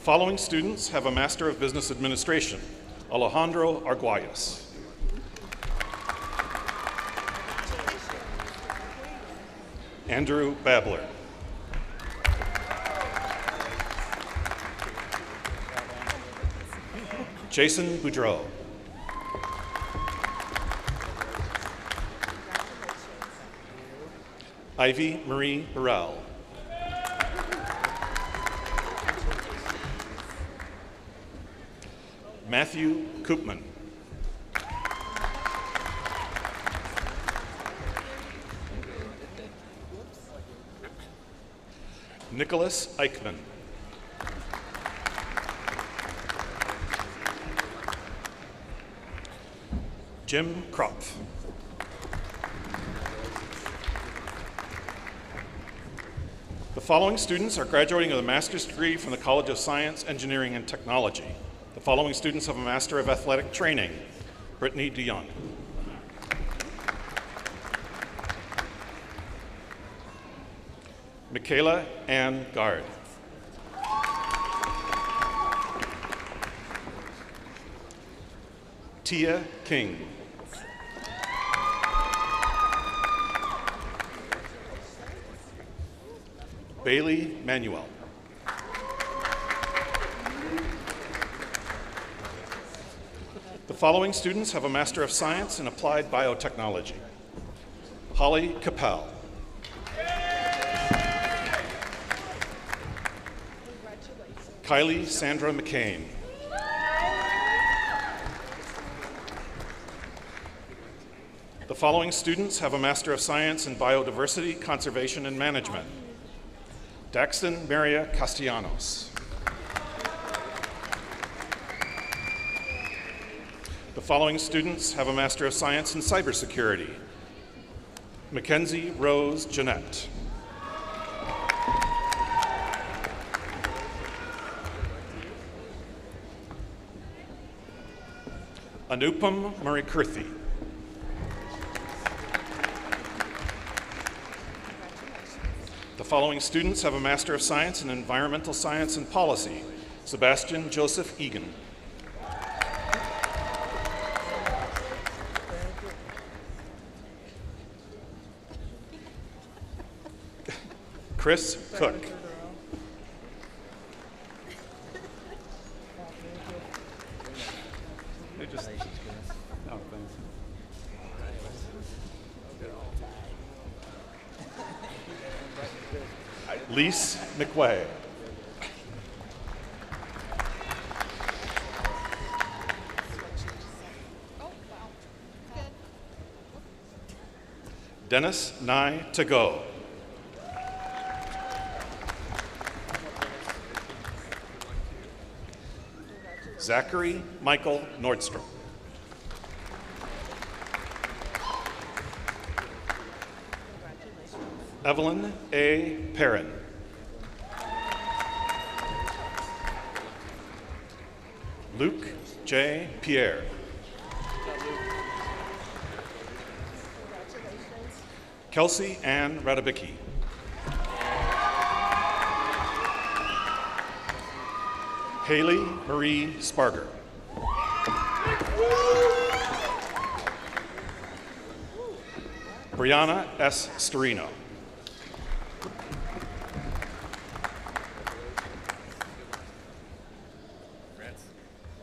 following students have a Master of Business Administration: Alejandro Arguelles. Andrew Babler. Jason Boudreau. Ivy Marie Burrell. Matthew Koopman. Nicholas Eichmann. Jim Kropf. The following students are graduating with a master's degree from the College of Science, Engineering, and Technology. The following students have a Master of Athletic Training: Brittany DeYoung. Michaela Ann Gard. Tia King. Bailey Manuel. The following students have a Master of Science in Applied Biotechnology: Holly Capel. Kylie Sandra McCain. The following students have a Master of Science in Biodiversity, Conservation, and Management: Daxton Maria Castellanos. The following students have a Master of Science in Cybersecurity: Mackenzie Rose Jeanette. Anupam Murikirthi. The following students have a Master of Science in Environmental Science and Policy: Sebastian Joseph Egan. Chris Cook. Lise McWay. Dennis Nye to go. Zachary Michael Nordstrom. Evelyn A. Perrin. Luke J. Pierre. Kelsey Ann Radabicki. Haley Marie Sparger. Brianna S. Storino.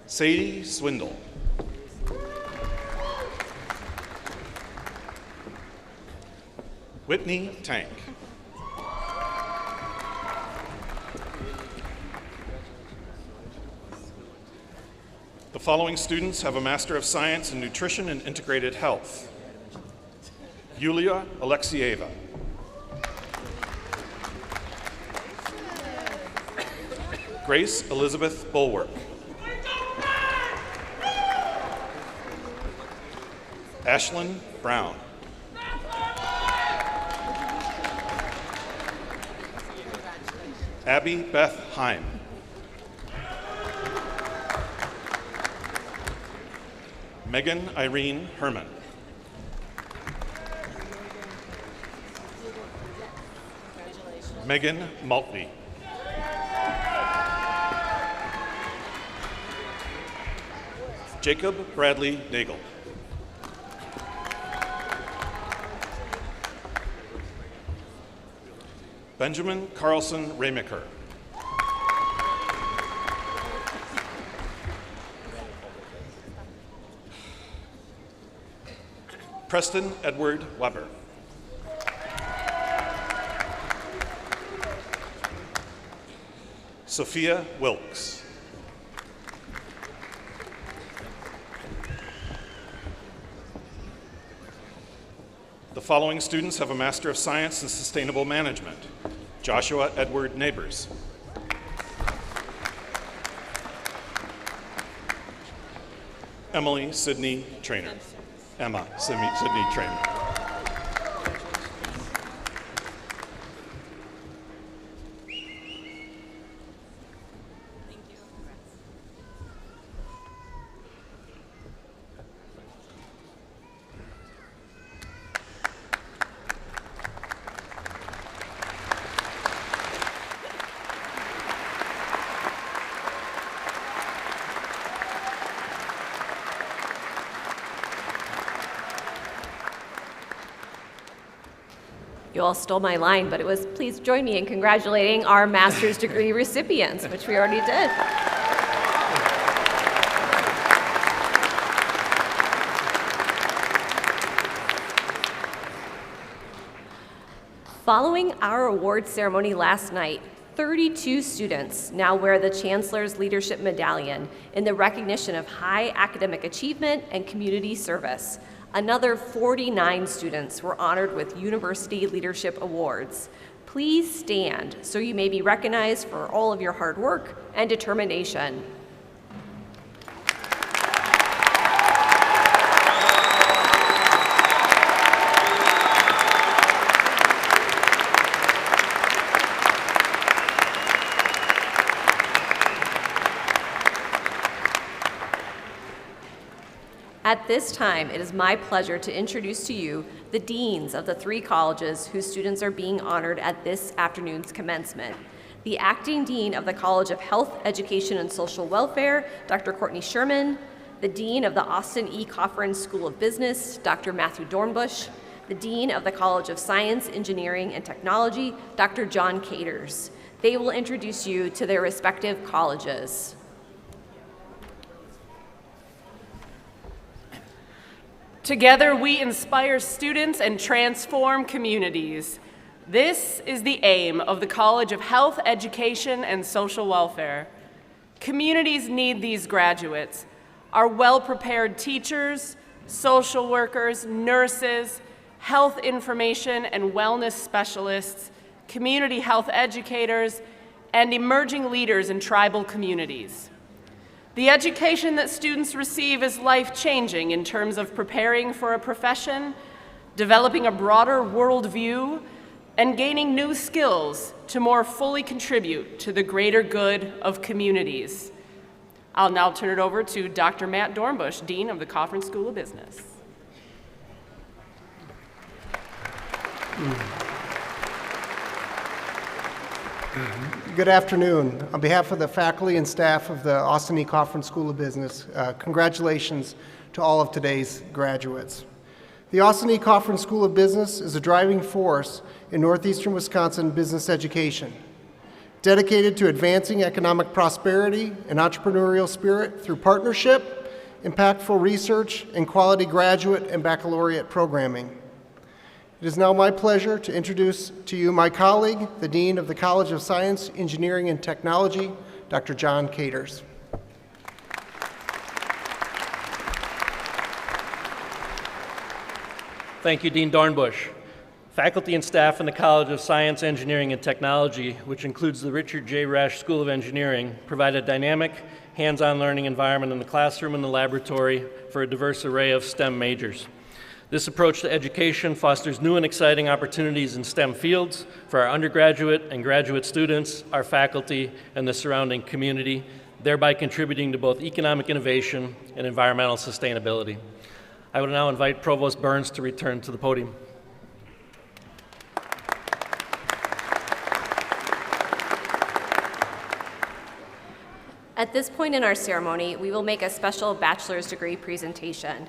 Sadie Swindle. Whitney Tank. The following students have a Master of Science in Nutrition and Integrated Health: Yulia Alexieva. Grace Elizabeth Bulwark. Ashlyn Brown. Abby Beth Heim. Megan Irene Herman. Megan Maltby. Jacob Bradley Nagel. Benjamin Carlson Raymaker. Preston Edward Weber. Sophia Wilkes. The following students have a Master of Science in Sustainable Management. Joshua Edward Neighbors. Emily Sidney Trainer. Emma Sidney Trainer. You all stole my line, but it was please join me in congratulating our master's degree recipients, which we already did. Following our award ceremony last night, 32 students now wear the Chancellor's Leadership Medallion in the recognition of high academic achievement and community service. Another 49 students were honored with University Leadership Awards. Please stand so you may be recognized for all of your hard work and determination. At this time, it is my pleasure to introduce to you the deans of the 3 colleges whose students are being honored at this afternoon's commencement. The acting dean of the College of Health, Education, and Social Welfare, Dr. Courtney Sherman, the dean of the Austin E. Coffran School of Business, Dr. Matthew Dornbush, the dean of the College of Science, Engineering, and Technology, Dr. John Caters. They will introduce you to their respective colleges. Together, we inspire students and transform communities. This is the aim of the College of Health, Education, and Social Welfare. Communities need these graduates, our well-prepared teachers, social workers, nurses, health information and wellness specialists, community health educators, and emerging leaders in tribal communities. The education that students receive is life-changing in terms of preparing for a profession, developing a broader worldview, and gaining new skills to more fully contribute to the greater good of communities. I'll now turn it over to Dr. Matt Dornbush, Dean of the Coffran School of Business. Good afternoon. On behalf of the faculty and staff of the Austin E. Coffran School of Business, congratulations to all of today's graduates. The Austin E. Coffran School of Business is a driving force in northeastern Wisconsin business education, dedicated to advancing economic prosperity and entrepreneurial spirit through partnership, impactful research, and quality graduate and baccalaureate programming. It is now my pleasure to introduce to you my colleague, the Dean of the College of Science, Engineering, and Technology, Dr. John Caters. Thank you, Dean Dornbush. Faculty and staff in the College of Science, Engineering, and Technology, which includes the Richard J. Resch School of Engineering, provide a dynamic, hands-on learning environment in the classroom and the laboratory for a diverse array of STEM majors. This approach to education fosters new and exciting opportunities in STEM fields for our undergraduate and graduate students, our faculty, and the surrounding community, thereby contributing to both economic innovation and environmental sustainability. I would now invite Provost Burns to return to the podium. At At this point in our ceremony, we will make a special bachelor's degree presentation.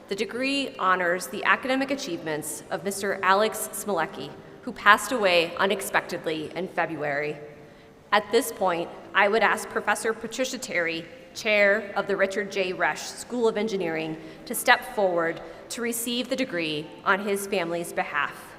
The degree honors the academic achievements of Mr. Alex Smolecki, who passed away unexpectedly in February. At this point, I would ask Professor Patricia Terry, Chair of the Richard J. Resch School of Engineering, to step forward to receive the degree on his family's behalf.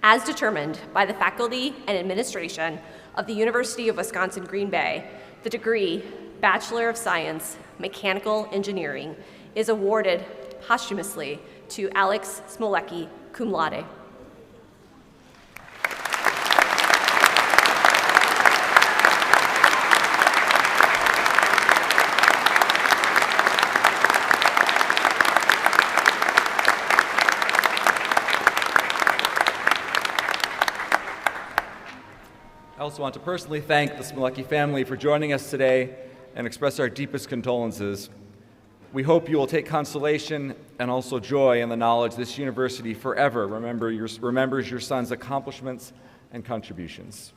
As determined by the faculty and administration of the University of Wisconsin-Green Bay, the degree Bachelor of Science, Mechanical Engineering is awarded posthumously to Alex Smolecki, cum laude. I also want to personally thank the Smolecki family for joining us today and express our deepest condolences. We hope you will take consolation and also joy in the knowledge this university forever remembers your son's accomplishments and contributions.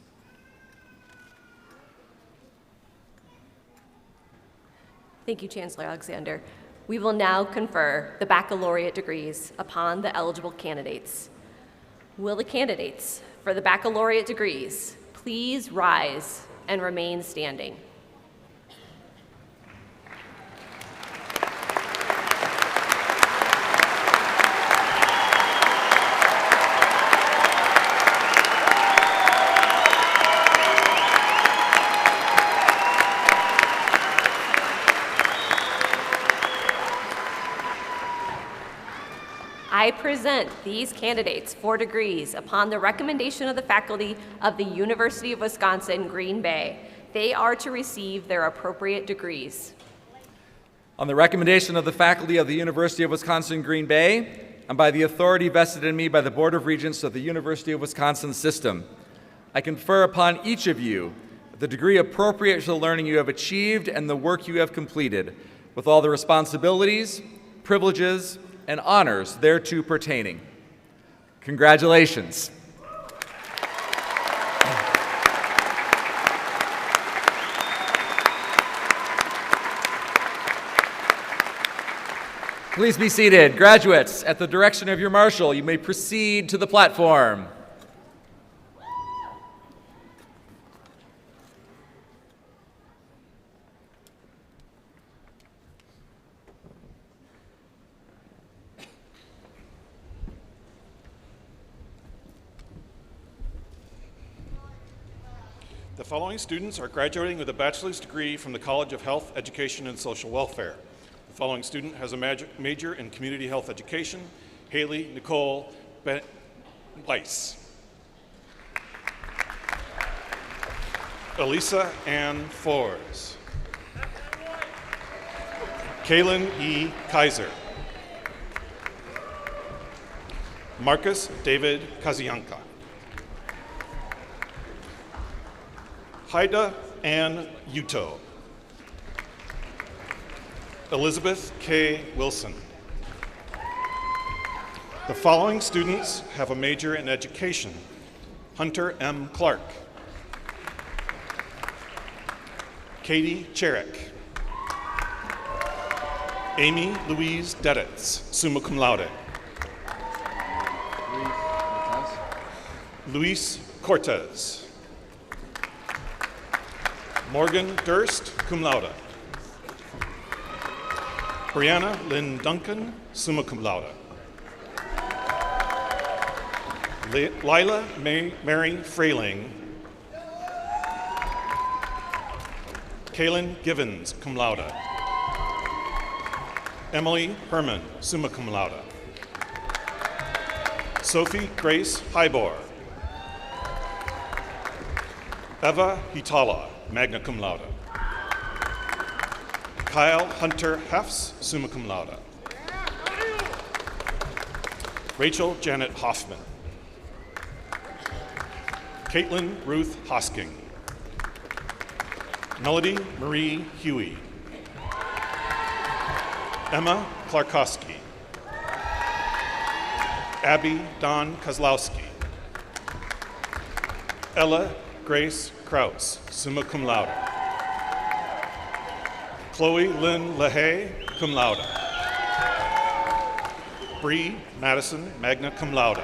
Thank you, Chancellor Alexander. We will now confer the baccalaureate degrees upon the eligible candidates. Will the candidates for the baccalaureate degrees please rise and remain standing? I present these candidates for degrees upon the recommendation of the faculty of the University of Wisconsin-Green Bay. They are to receive their appropriate degrees. On the recommendation of the faculty of the University of Wisconsin-Green Bay, and by the authority vested in me by the Board of Regents of the University of Wisconsin System, I confer upon each of you the degree appropriate to the learning you have achieved and the work you have completed, with all the responsibilities, privileges, and honors thereto pertaining. Congratulations. Please be seated. Graduates, at the direction of your marshal, you may proceed to the platform. The following students are graduating with a bachelor's degree from the College of Health, Education, and Social Welfare. The following student has a major in community health education, Haley Nicole Weiss. Elisa Ann Fors. Kaylin E. Kaiser. Marcus David Kazianka. Haida Ann Uto. Elizabeth K. Wilson. The following students have a major in education: Hunter M. Clark, Katie Cherrick, Amy Louise Deditz, summa cum laude, Luis Cortez, Morgan Durst, cum laude. Brianna Lynn Duncan, summa cum laude. Lila Mary Frayling. Kaylin Givens, cum laude. Emily Herman, summa cum laude. Sophie Grace Hybor. Eva Hitala, magna cum laude. Kyle Hunter Hefs, summa cum laude. Rachel Janet Hoffman. Caitlin Ruth Hosking. Melody Marie Huey. Emma Klarkowski. Abby Don Kozlowski. Ella Grace Kraus, summa cum laude. Chloe Lynn LaHaye, cum laude. Bree Madison, magna cum laude.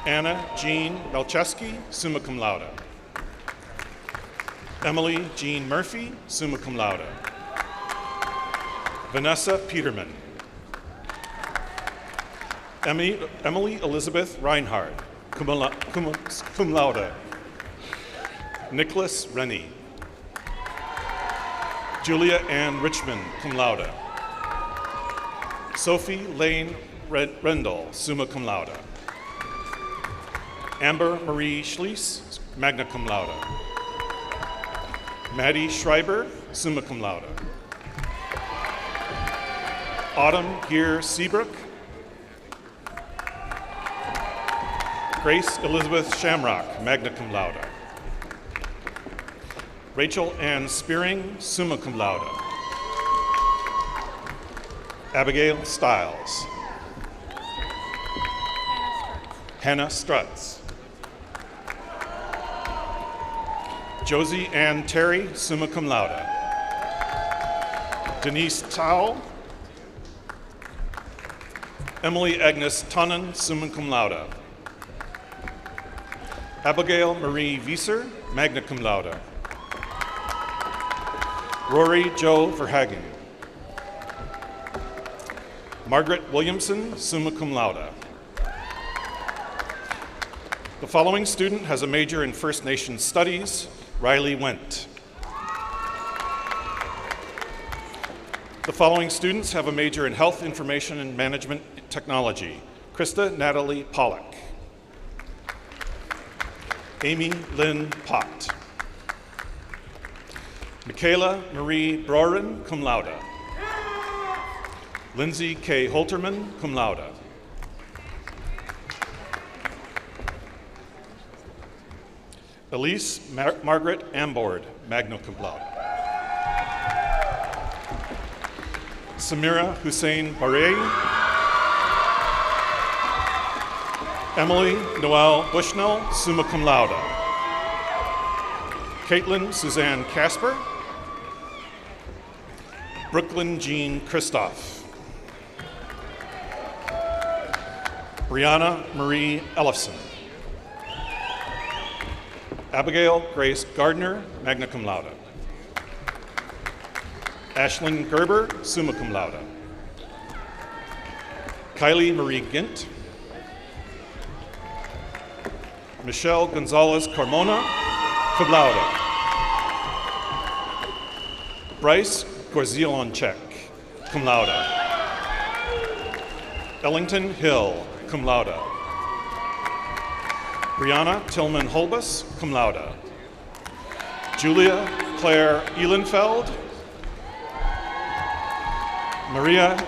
Anna Jean Melcheski, summa cum laude. Emily Jean Murphy, summa cum laude. Vanessa Peterman. Emily Elizabeth Reinhardt, cum laude. Nicholas Rennie. Julia Ann Richmond, cum laude. Sophie Lane Rendell, summa cum laude. Amber Marie Schließ, magna cum laude. Maddie Schreiber, summa cum laude. Autumn Gear Seabrook. Grace Elizabeth Shamrock, magna cum laude. Rachel Ann Spearing, summa cum laude. Abigail Stiles. Hannah Strutz. Josie Ann Terry, summa cum laude. Denise Towle. Emily Agnes Tonnen, summa cum laude. Abigail Marie Wieser, magna cum laude. Rory Joe Verhagen. Margaret Williamson, summa cum laude. The following student has a major in First Nations Studies, Riley Wendt. The following students have a major in Health Information and Management Technology, Krista Natalie Pollack. Amy Lynn Pott. Michaela Marie Broren, cum laude. Lindsay K. Holterman, cum laude. Elise Margaret Ambord, magna cum laude. Samira Hussein Barre. Emily Noel Bushnell, summa cum laude. Caitlin Suzanne Casper. Brooklyn Jean Christoph. Brianna Marie Ellison. Abigail Grace Gardner, magna cum laude. Ashlyn Gerber, summa cum laude. Kylie Marie Gint. Michelle Gonzalez Carmona, cum laude. Bryce Gorzilonchek, cum laude. Ellington Hill, cum laude. Brianna Tillman Holbus, cum laude. Julia Claire Ehlenfeld. Maria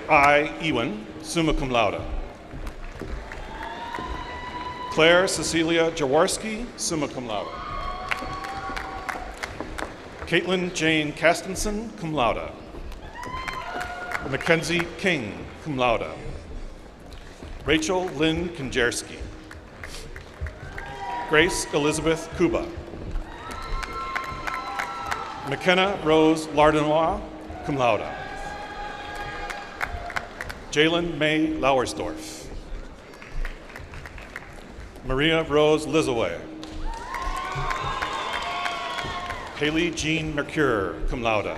I. Ewan, summa cum laude. Claire Cecilia Jaworski, summa cum laude. Caitlin Jane Castenson, cum laude. Mackenzie King, cum laude. Rachel Lynn Konjerski. Grace Elizabeth Kuba. McKenna Rose Lardenois, cum laude. Jalen May Lauersdorf. Maria Rose Lizaway. Haley Jean Mercure, cum laude.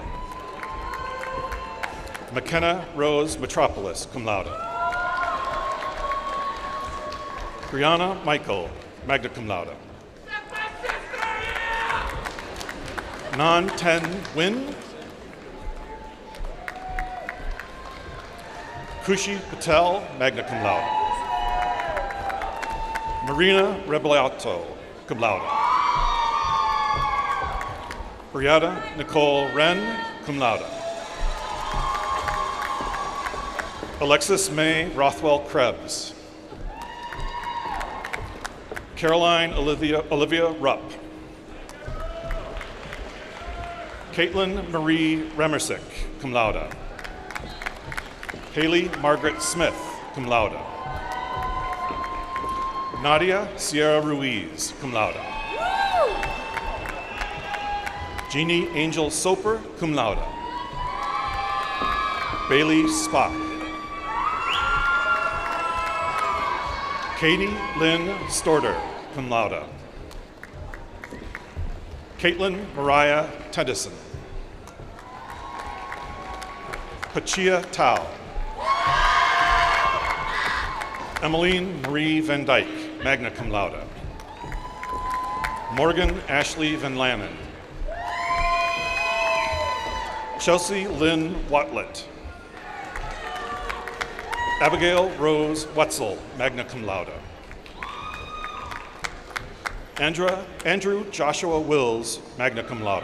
McKenna Rose Metropolis, cum laude. Brianna Michael, magna cum laude. Non-10 Win. Kushi Patel, magna cum laude. Marina Rebelato, cum laude. Brianna Nicole Wren, cum laude. Alexis May Rothwell Krebs. Caroline Olivia Rupp. Caitlin Marie Remersick, cum laude. Haley Margaret Smith, cum laude. Nadia Sierra Ruiz, cum laude. Jeannie Angel Soper, cum laude. Bailey Spock. Katie Lynn Storter, cum laude. Caitlin Mariah Tedison. Pachia Tao. Emmeline Marie Van Dyke, magna cum laude. Morgan Ashley Van Lannen. Chelsea Lynn Watlett. Abigail Rose Wetzel, magna cum laude. Andrew Joshua Wills, magna cum laude.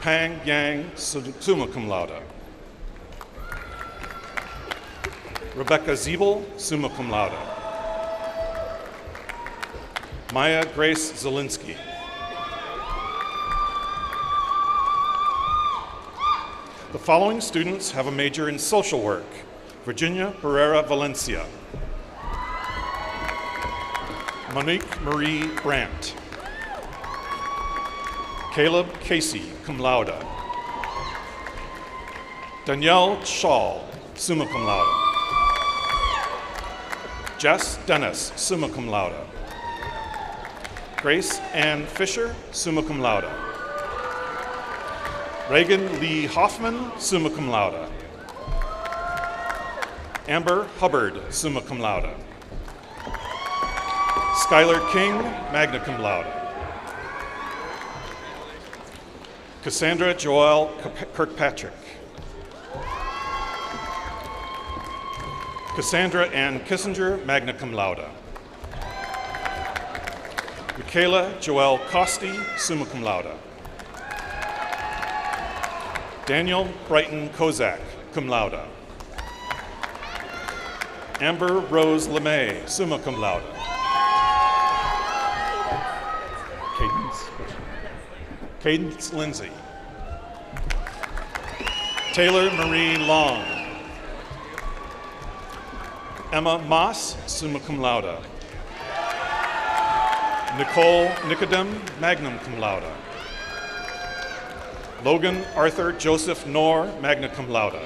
Pang Yang, summa cum laude. Rebecca Ziebel, summa cum laude. Maya Grace Zielinski. The following students have a major in social work. Virginia Barrera Valencia. Monique Marie Brandt. Caleb Casey, cum laude. Danielle Schall, summa cum laude. Jess Dennis, summa cum laude. Grace Ann Fisher, summa cum laude. Reagan Lee Hoffman, summa cum laude. Amber Hubbard, summa cum laude. Skylar King, magna cum laude. Cassandra Joelle Kirkpatrick. Cassandra Ann Kissinger, magna cum laude. Michaela Joelle Costi, summa cum laude. Daniel Brighton Kozak, cum laude. Amber Rose LeMay, summa cum laude. Cadence Lindsay. Taylor Marie Long. Emma Moss, summa cum laude. Nicole Nicodem, magna cum laude. Logan Arthur Joseph Knorr, magna cum laude.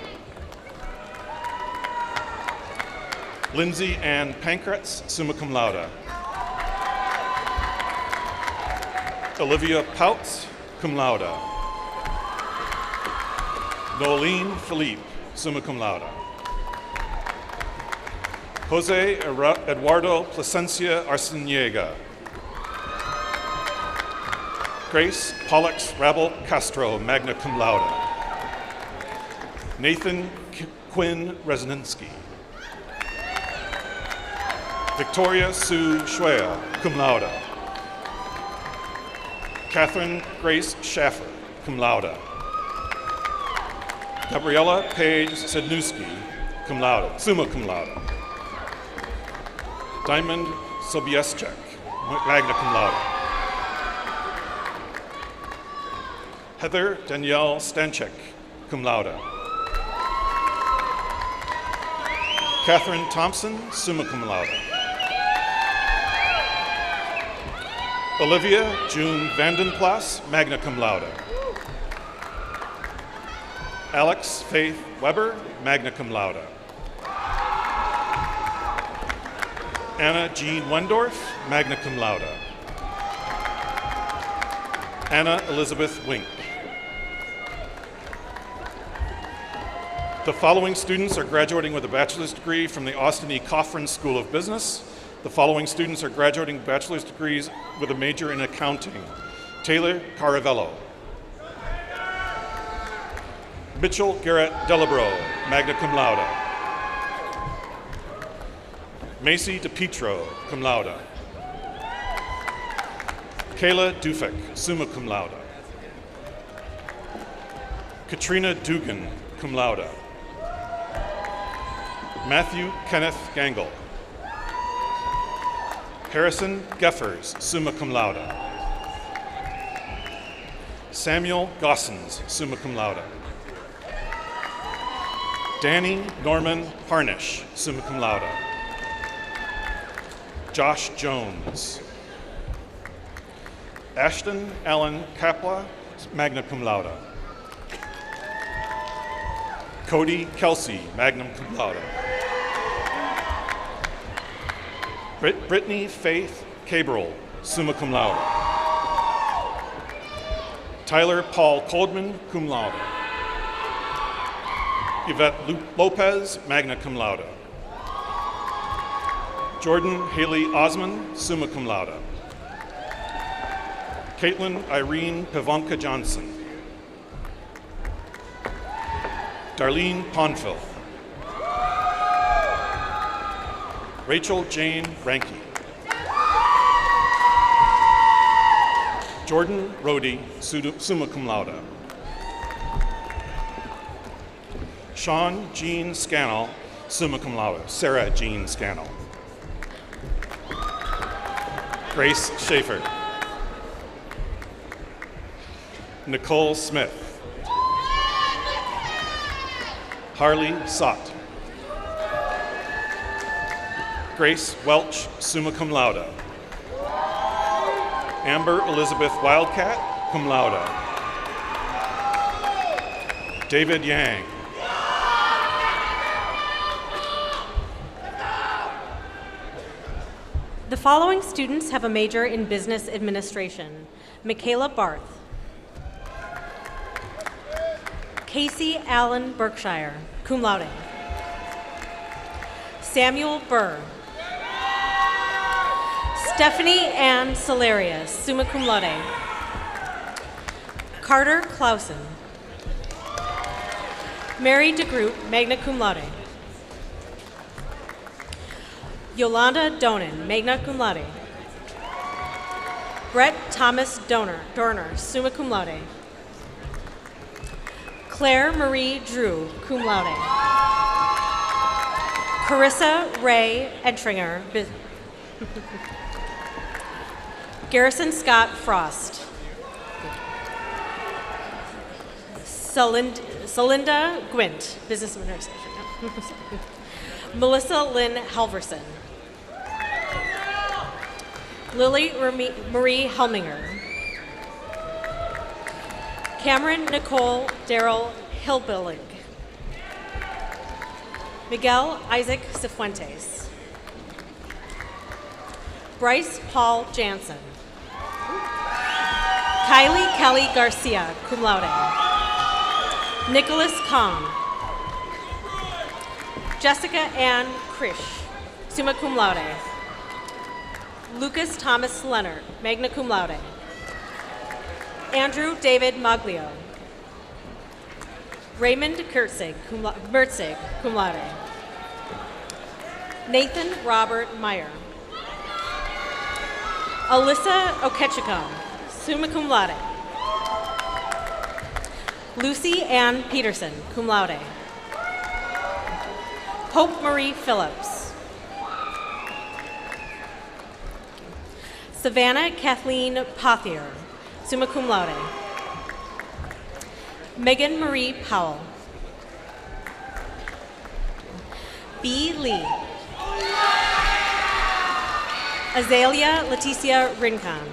Lindsay Ann Pankratz, summa cum laude. Olivia Pouts, cum laude. Nolene Philippe, summa cum laude. Jose Eduardo Plasencia Arciniega. Grace Pollux Rabel Castro, magna cum laude. Nathan Quinn Resninsky. Victoria Sue Schwea, cum laude. Catherine Grace Schaffer, cum laude. Gabriella Paige Sednewski, cum laude, summa cum laude. Diamond Sobieschek, magna cum laude. Heather Danielle Stanchek, cum laude. Catherine Thompson, summa cum laude. Olivia June Vandenplas, magna cum laude. Alex Faith Weber, magna cum laude. Anna Jean Wendorf, magna cum laude. Anna Elizabeth Wink. The following students are graduating with a bachelor's degree from the Austin E. Coffran School of Business. The following students are graduating bachelor's degrees with a major in accounting. Taylor Caravello. Mitchell Garrett Delabro, magna cum laude. Macy DePietro, cum laude. Kayla Dufek, summa cum laude. Katrina Dugan, cum laude. Matthew Kenneth Gangle. Harrison Geffers, summa cum laude. Samuel Gossens, summa cum laude. Danny Norman Harnish, summa cum laude. Ashton Allen Kapla, magna cum laude. Cody Kelsey, magna cum laude. Brittany Faith Cabral, summa cum laude. Tyler Paul Coldman, cum laude. Yvette Lopez, magna cum laude. Jordan Haley Osman, summa cum laude. Caitlin Irene Pivonka Johnson. Darlene Ponfil. Rachel Jane Ranke. Jordan Rhodey, summa cum laude. Sean Jean Scannell, summa cum laude. Sarah Jean Scannell. Grace Schaefer. Nicole Smith. Harley Sott. Grace Welch, summa cum laude. Amber Elizabeth Wildcat, cum laude. David Yang. The following students have a major in business administration. Michaela Barth. Casey Allen Berkshire, cum laude. Samuel Burr. Stephanie Ann Solarius, summa cum laude. Carter Clausen. Mary DeGroot, magna cum laude. Yolanda Donan, magna cum laude. Brett Thomas Dorner, summa cum laude. Claire Marie Drew, cum laude. Carissa Ray Entringer. Garrison Scott Frost. Celinda Gwint, business administration. Melissa Lynn Halverson. Lily Marie Helminger. Cameron Nicole Darrell Hilbillig. Miguel Isaac Cifuentes. Bryce Paul Jansen. Kylie Kelly Garcia, cum laude. Nicholas Kong. Jessica Ann Krish, summa cum laude. Lucas Thomas Leonard, magna cum laude. Andrew David Maglio. Raymond Mertzig, cum laude. Nathan Robert Meyer. Alyssa Okechicom, summa cum laude. Lucy Ann Peterson, cum laude. Hope Marie Phillips. Savannah Kathleen Pothier, summa cum laude. Megan Marie Powell. B. Lee. Azalea Leticia Rincon.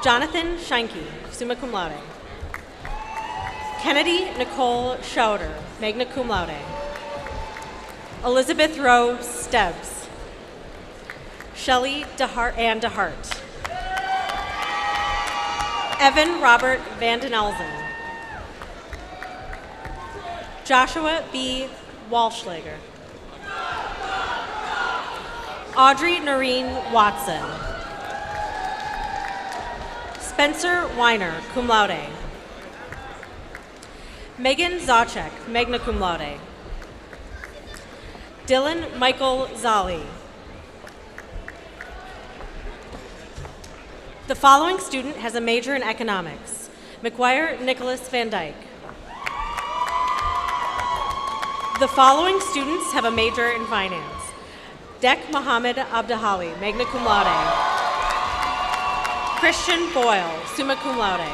Jonathan Scheinke, summa cum laude. Kennedy Nicole Schauder, magna cum laude. Elizabeth Rowe Stebbs. Shelley Ann DeHart. Evan Robert Vanden Elzen. Joshua B. Walschlager. Audrey Noreen Watson. Spencer Weiner, cum laude. Megan Zacek, magna cum laude. Dylan Michael Zali. The following student has a major in economics. McGuire Nicholas Van Dyke. The following students have a major in finance. Dek Mohammed Abdahali, magna cum laude. Christian Boyle, summa cum laude.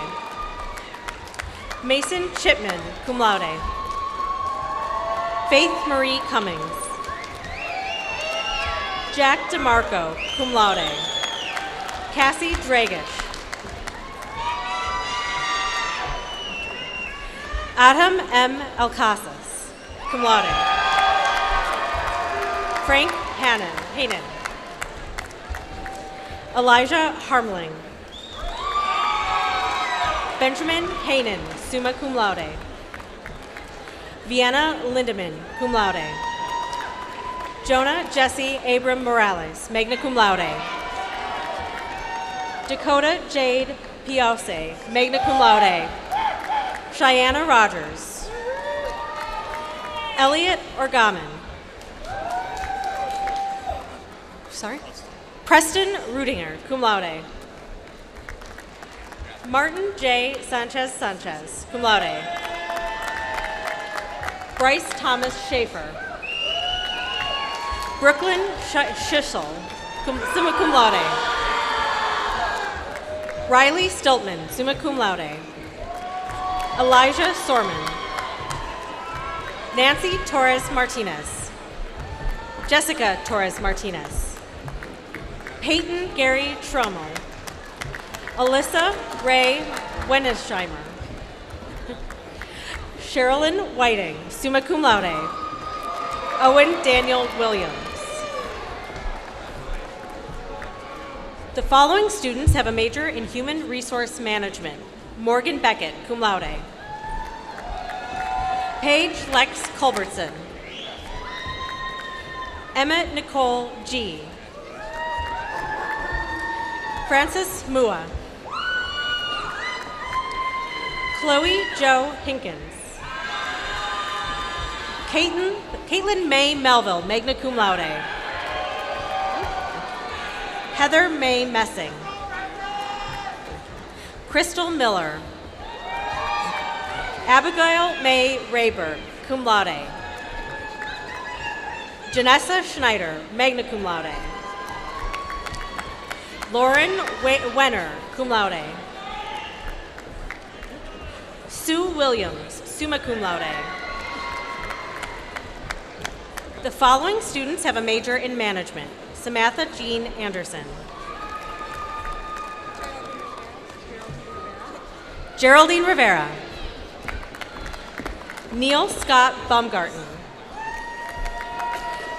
Mason Chipman, cum laude. Faith Marie Cummings. Jack DeMarco, cum laude. Cassie Dragish. Adam M. Alcasas, cum laude. Frank Hanen. Elijah Harmling. Benjamin Hanen, summa cum laude. Vienna Lindemann, cum laude. Jonah Jesse Abram Morales, magna cum laude. Dakota Jade Piose, magna cum laude. Cheyenne Rogers. Elliot Orgaman. Preston Rudinger, cum laude. Martin J. Sanchez, cum laude. Bryce Thomas Schaefer. Brooklyn Schissel, summa cum laude. Riley Stiltman, summa cum laude. Elijah Sorman. Nancy Torres Martinez. Jessica Torres Martinez. Peyton Gary Trommel. Alyssa Ray Wenesheimer. Sherilyn Whiting, summa cum laude. Owen Daniel Williams. The following students have a major in Human Resource Management. Morgan Beckett, cum laude. Paige Lex Culbertson. Emma Nicole G. Frances Mua. Chloe Jo Hinkins. Caitlin May Melville, magna cum laude. Heather May Messing. Crystal Miller. Abigail May Rayberg, cum laude. Janessa Schneider, magna cum laude. Lauren Wenner, cum laude. Sue Williams, summa cum laude. The following students have a major in management. Samantha Jean Anderson. Geraldine Rivera. Neil Scott Baumgarten.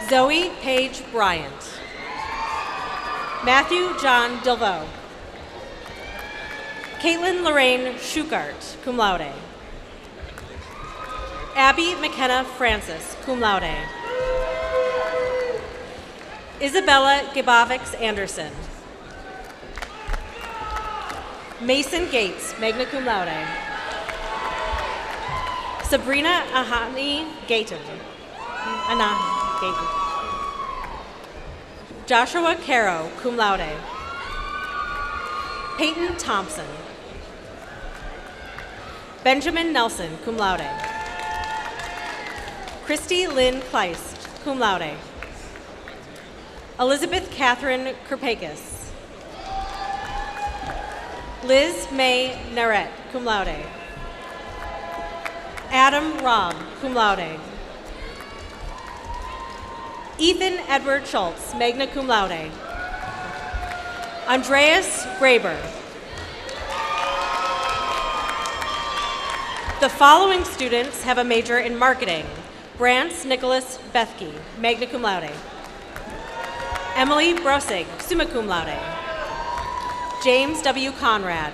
Zoe Paige Bryant. Matthew John Dilvo. Caitlin Lorraine Schukart, cum laude. Abby McKenna Francis, cum laude. Isabella Gibavix Anderson. Mason Gates, magna cum laude. Sabrina Ahani Gayton. Joshua Caro, cum laude. Peyton Thompson. Benjamin Nelson, cum laude. Christy Lynn Kleist, cum laude. Elizabeth Catherine Kerpakis. Liz May Naret, cum laude. Adam Robb, cum laude. Ethan Edward Schultz, magna cum laude. Andreas Graber. The following students have a major in marketing. Brance Nicholas Bethke, magna cum laude. Emily Brosig, summa cum laude. James W. Conrad.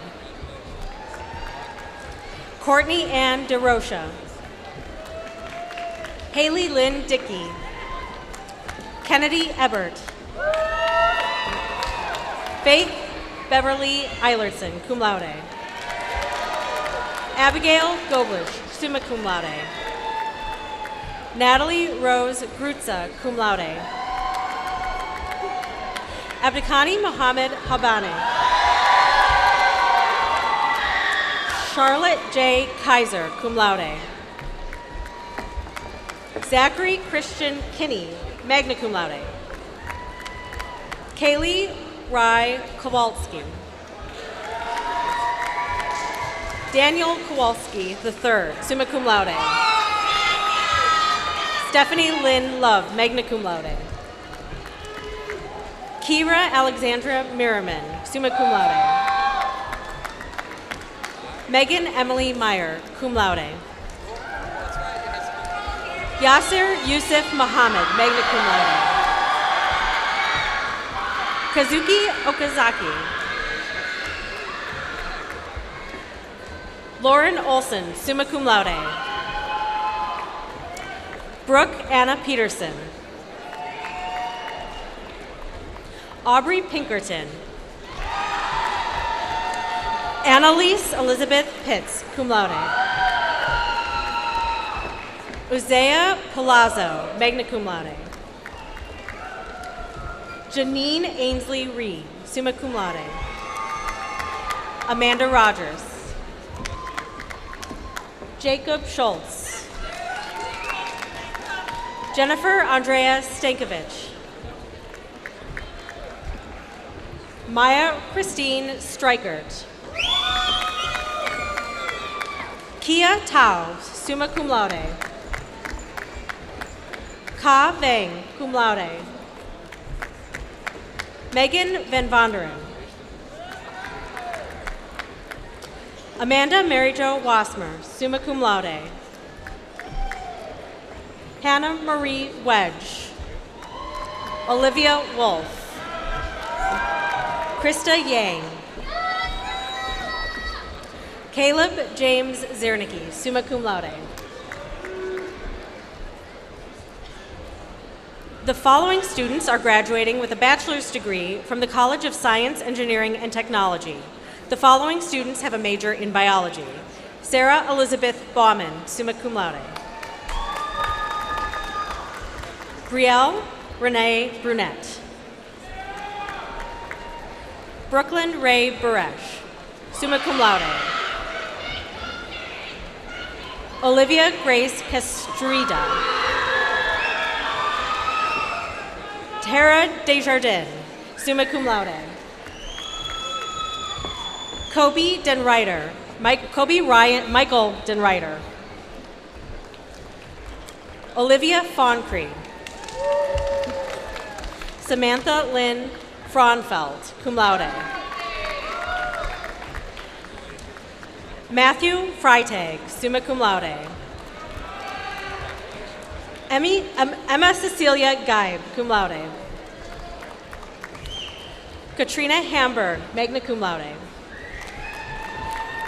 Courtney Ann DeRocha. Haley Lynn Dickey. Kennedy Ebert. Faith Beverly Eilertson, cum laude. Abigail Goblish, summa cum laude. Natalie Rose Grutza, cum laude. Abdikani Mohammed Habane. Charlotte J. Kaiser, cum laude. Zachary Christian Kinney, magna cum laude. Kaylee Rye Kowalski. Daniel Kowalski III, summa cum laude. Stephanie Lynn Love, magna cum laude. Kira Alexandra Merriman, summa cum laude. Megan Emily Meyer, cum laude. Yasser Yusuf Muhammad, magna cum laude. Kazuki Okazaki. Lauren Olson, summa cum laude. Brooke Anna Peterson. Aubrey Pinkerton. Annalise Elizabeth Pitts, cum laude. Uzea Palazzo, magna cum laude. Janine Ainsley Reed, summa cum laude. Amanda Rogers. Jacob Schultz. Jennifer Andrea Stankovich. Maya Christine Strikert. Kia Tao, summa cum laude. Ka Vang, cum laude. Megan Van Vonderen. Amanda Mary Jo Wasmer, summa cum laude. Hannah Marie Wedge. Olivia Wolf. Krista Yang. Caleb James Ziernicki, summa cum laude. The following students are graduating with a bachelor's degree from the College of Science, Engineering, and Technology. The following students have a major in biology. Sarah Elizabeth Baumann, summa cum laude. Brielle Renee Brunette. Brooklyn Ray Buresh, summa cum laude. Olivia Grace Castrida. Tara Desjardins, summa cum laude. Kobe Denreiter, Michael Denreiter. Olivia Fauncree. Samantha Lynn Fraunfeld, cum laude. Matthew Freitag, summa cum laude. Emma Cecilia Geib, cum laude. Katrina Hamburg, magna cum laude.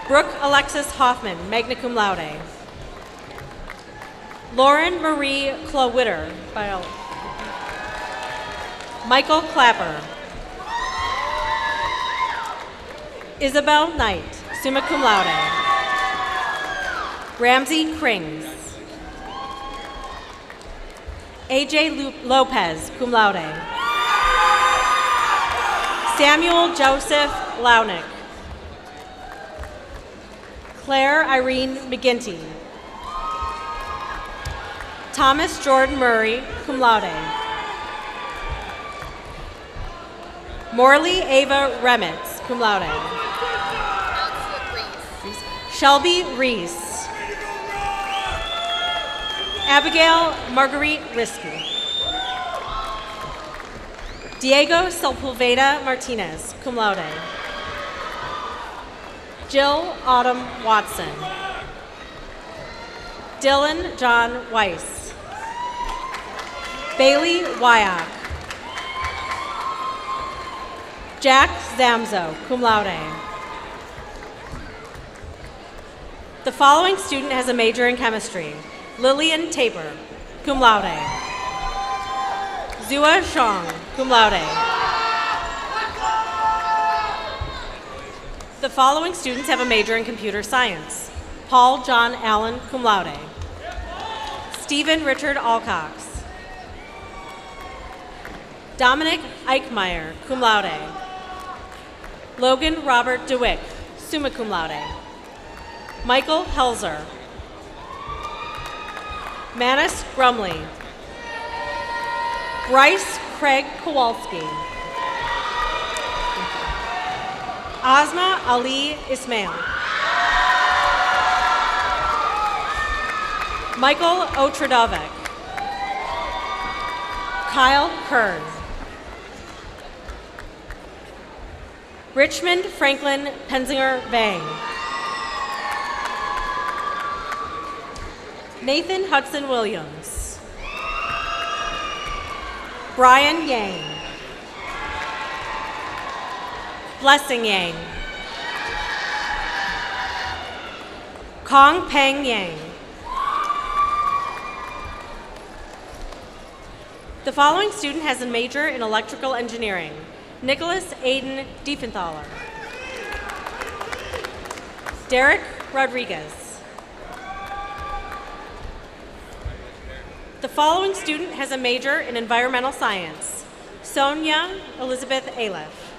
Brooke Alexis Hoffman, magna cum laude. Lauren Marie Klowitter, biology. Michael Clapper. Isabel Knight, summa cum laude. Ramsey Krings. AJ Lopez, cum laude. Samuel Joseph Launick. Claire Irene McGinty. Thomas Jordan Murray, cum laude. Morley Ava Remitz, cum laude. Shelby Reese. Abigail Marguerite Risky. Diego Sepulveda Martinez, cum laude. Jill Autumn Watson. Dylan John Weiss. Bailey Wyack. Jack Zamzo, cum laude. The following student has a major in chemistry. Lillian Taper, cum laude. Zua Zhang, cum laude. The following students have a major in computer science. Paul John Allen, cum laude. Stephen Richard Alcox. Dominic Eichmeyer, cum laude. Logan Robert DeWick, summa cum laude. Michael Helzer. Manus Grumley. Bryce Craig Kowalski. Asma Ali Ismail. Michael Otradovec. Kyle Kern. Richmond Franklin Penzinger Vang. Nathan Hudson Williams. Brian Yang. Blessing Yang. Kong Peng Yang. The following student has a major in electrical engineering. Nicholas Aiden Diefenthaler. Derek Rodriguez. The following student has a major in environmental science. Sonia Elizabeth Aleph.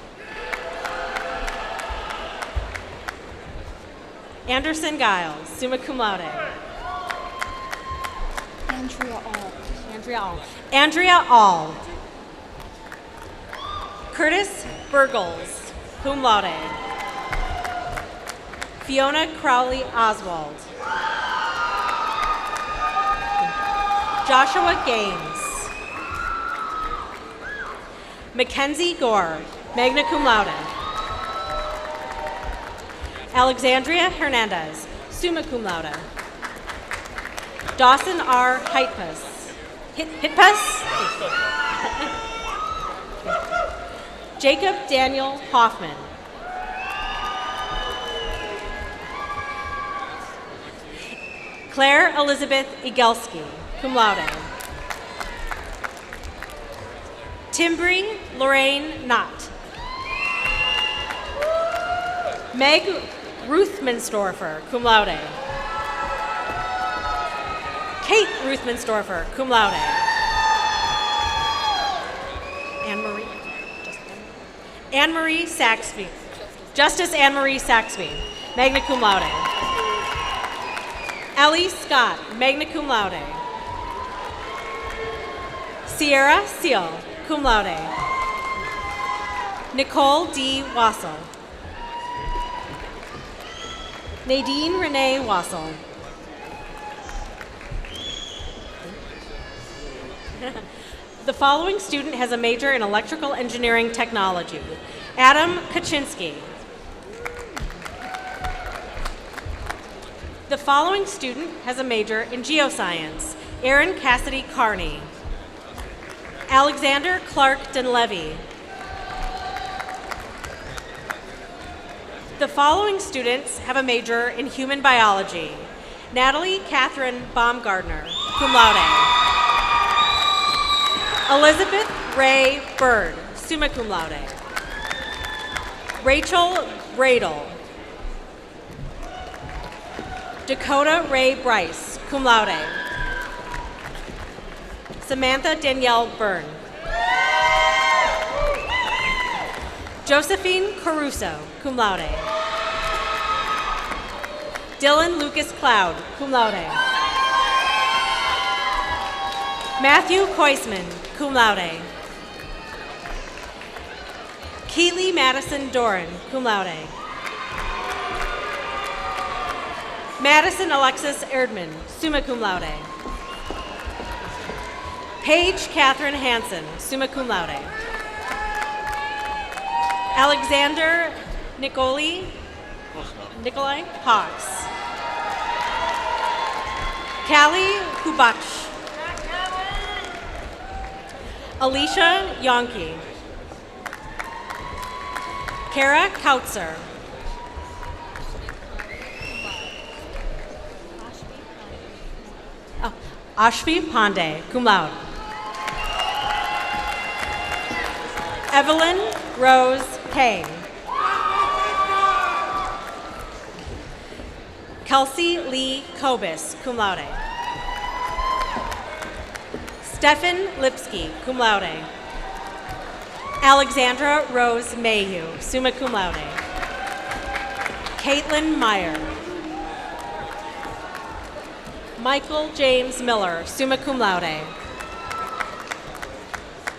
Anderson Giles, summa cum laude. Andrea All. Curtis Burgles, cum laude. Fiona Crowley Oswald. Joshua Gaines. Mackenzie Gore, magna cum laude. Alexandria Hernandez, summa cum laude. Dawson R. Hitpas. Hitpas? Jacob Daniel Hoffman. Claire Elizabeth Igelski, cum laude. Timbri Lorraine Knott. Meg Ruthmansdorfer, cum laude. Kate Ruthmansdorfer, cum laude. Anne-Marie Saxby. Justice Anne-Marie Saxby, magna cum laude. Ellie Scott, magna cum laude. Sierra Seal, cum laude. Nicole D. Wassel. Nadine Renee Wassel. The following student has a major in electrical engineering technology. Adam Kaczynski. The following student has a major in geoscience. Aaron Cassidy Carney. Alexander Clark Dunleavy. The following students have a major in human biology. Natalie Catherine Baumgardner, cum laude. Elizabeth Ray Bird, summa cum laude. Rachel Bradle. Dakota Ray Bryce, cum laude. Samantha Danielle Byrne. Josephine Caruso, cum laude. Dylan Lucas Cloud, cum laude. Matthew Koisman, cum laude. Keely Madison Doran, cum laude. Madison Alexis Erdman, summa cum laude. Paige Catherine Hansen, summa cum laude. Alexander Nikolai Hawks. Callie Hubach. Alicia Yonke. Kara Kautzer. Ashvi Pandey, cum laude. Evelyn Rose Kane. Kelsey Lee Kobus, cum laude. Stefan Lipsky, cum laude. Alexandra Rose Mayhew, summa cum laude. Caitlin Meyer. Michael James Miller, summa cum laude.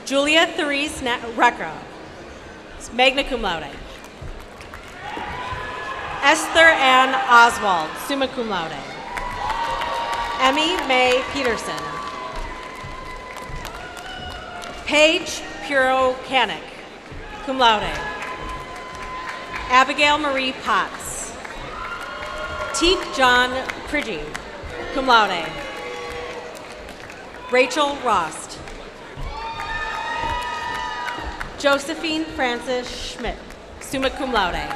Julia Therese Recra, magna cum laude. Esther Ann Oswald, summa cum laude. Emmy Mae Peterson. Paige Puro Canick, cum laude. Abigail Marie Potts. Teak John Pridgey, cum laude. Rachel Rost. Josephine Frances Schmidt, summa cum laude.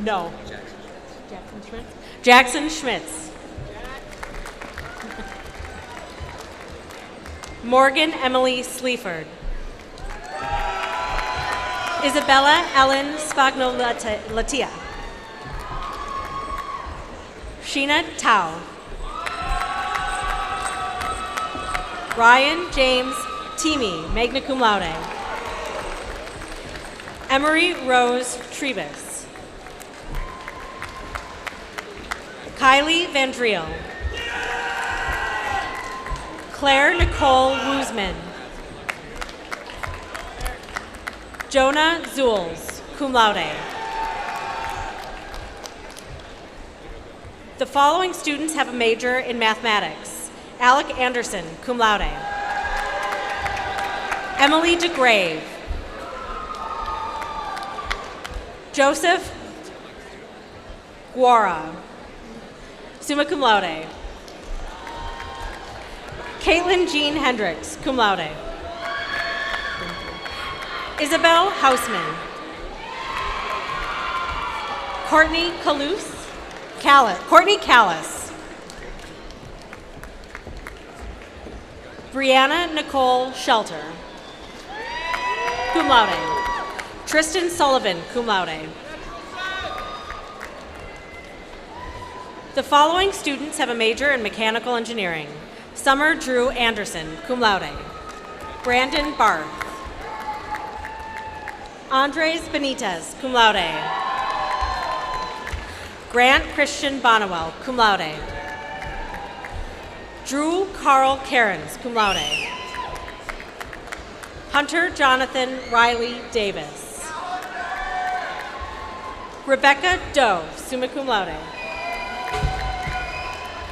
No. Jackson Schmitz. Jackson Schmitz. Morgan Emily Sleaford. Isabella Ellen Spagnolatia. Sheena Tao. Ryan James Teamy, magna cum laude. Emery Rose Trebus. Kylie Vandriel. Claire Nicole Woosman. Jonah Zules, cum laude. The following students have a major in mathematics. Alec Anderson, cum laude. Emily DeGrave. Joseph Guara, summa cum laude. Caitlin Jean Hendricks, cum laude. Isabel Hausman. Courtney Callis. Brianna Nicole Shelter, cum laude. Tristan Sullivan, cum laude. The following students have a major in mechanical engineering. Summer Drew Anderson, cum laude. Brandon Barth. Andres Benitez, cum laude. Grant Christian Bonewell, cum laude. Drew Carl Cairns, cum laude. Hunter Jonathan Riley Davis. Rebecca Doe, summa cum laude.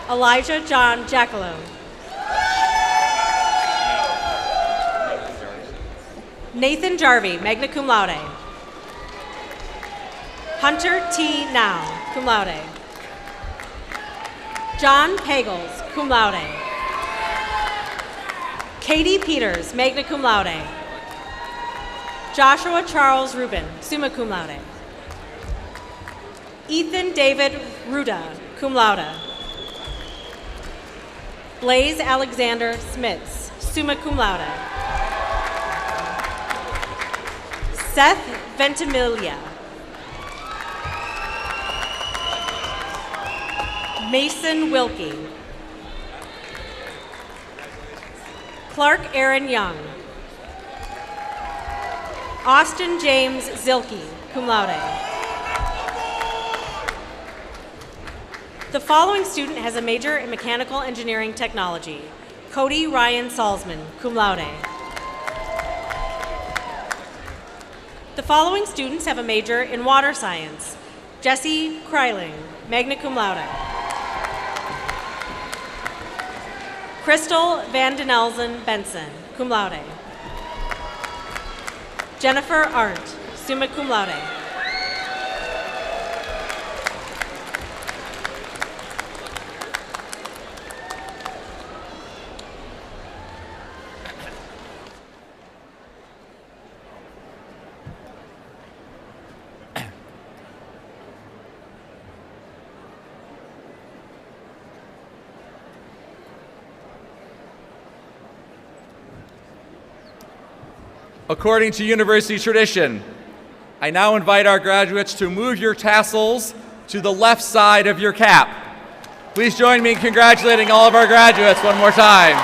Elijah John Jackalow. Nathan Jarvie, magna cum laude. Hunter T. Now, cum laude. John Pagels, cum laude. Katie Peters, magna cum laude. Joshua Charles Rubin, summa cum laude. Ethan David Ruda, cum laude. Blaze Alexander Smits, summa cum laude. Seth Ventimiglia. Mason Wilkie. Clark Aaron Young. Austin James Zilke, cum laude. The following student has a major in mechanical engineering technology. Cody Ryan Salzman, cum laude. The following students have a major in water science. Jesse Kryling, magna cum laude. Crystal Van den Elzen Benson, cum laude. Jennifer Arndt, summa cum laude. According to university tradition, I now invite our graduates to move your tassels to the left side of your cap. Please join me in congratulating all of our graduates one more time.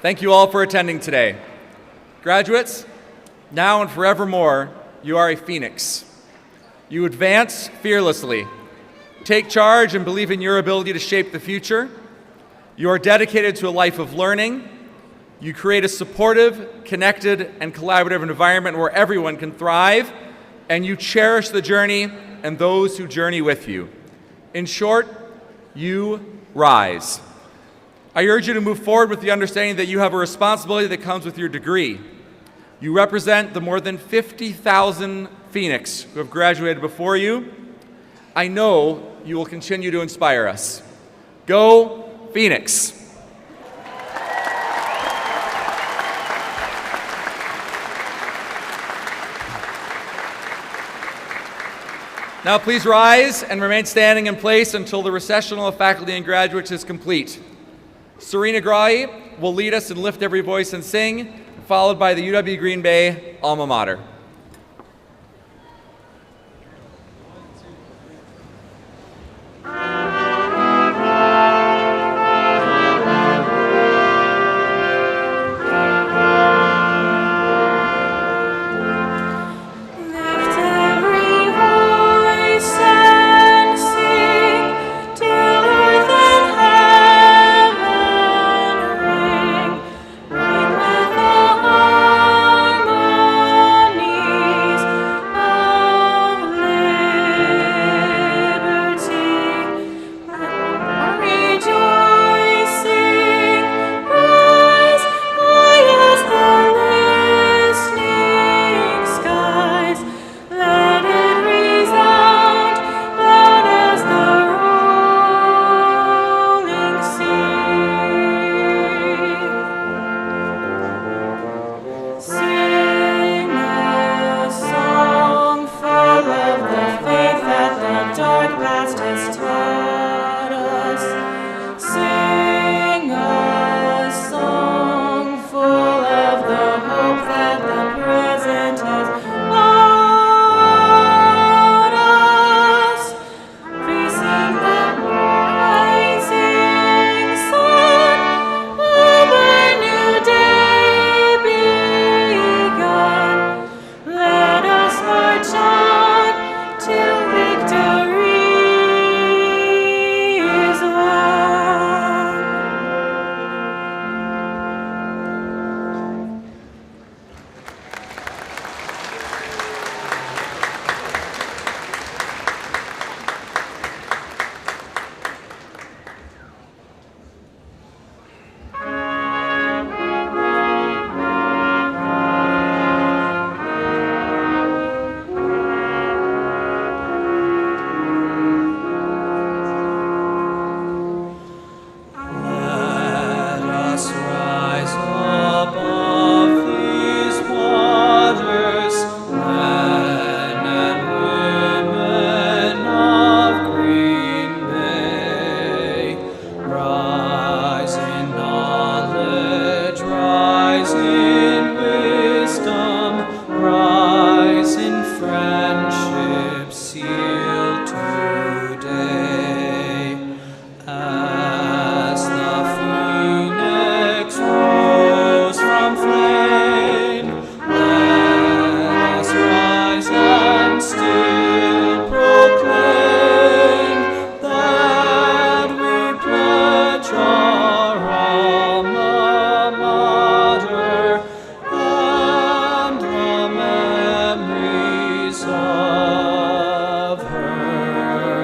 Thank you all for attending today. Graduates, now and forevermore, you are a phoenix. You advance fearlessly, take charge and believe in your ability to shape the future. You are dedicated to a life of learning, You create a supportive, connected, and collaborative environment where everyone can thrive, and you cherish the journey and those who journey with you. In short, you rise. I urge you to move forward with the understanding that you have a responsibility that comes with your degree. You represent the more than 50,000 Phoenix who have graduated before you. I know you will continue to inspire us. Go Phoenix! Now please rise and remain standing in place until the recessional of faculty and graduates is complete. Serena Grahi will lead us and lift every voice and sing, followed by the UW Green Bay alma mater. of her.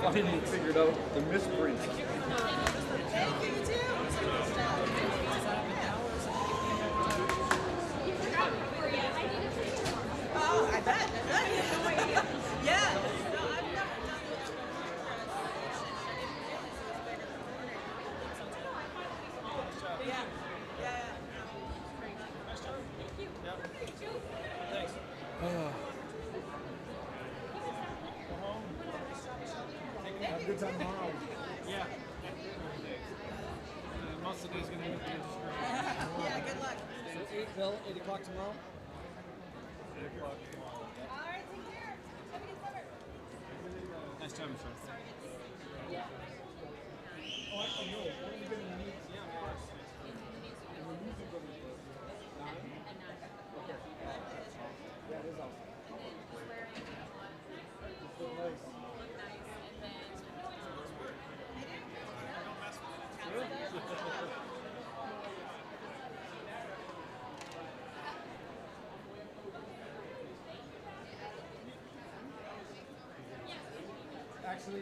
finally figured out the misprint. Oh, I bet. Yeah. Have a good time tomorrow. Yeah. Most of the day's going to be with you. Yeah, good luck. So 8 o'clock tomorrow? 8 o'clock tomorrow. All right, take care. Have a good summer. Nice time, sir. Oh, actually, no. We're going to meet. Yeah, of course. And the music will be 9? Okay. That is awesome. It's so nice. Actually,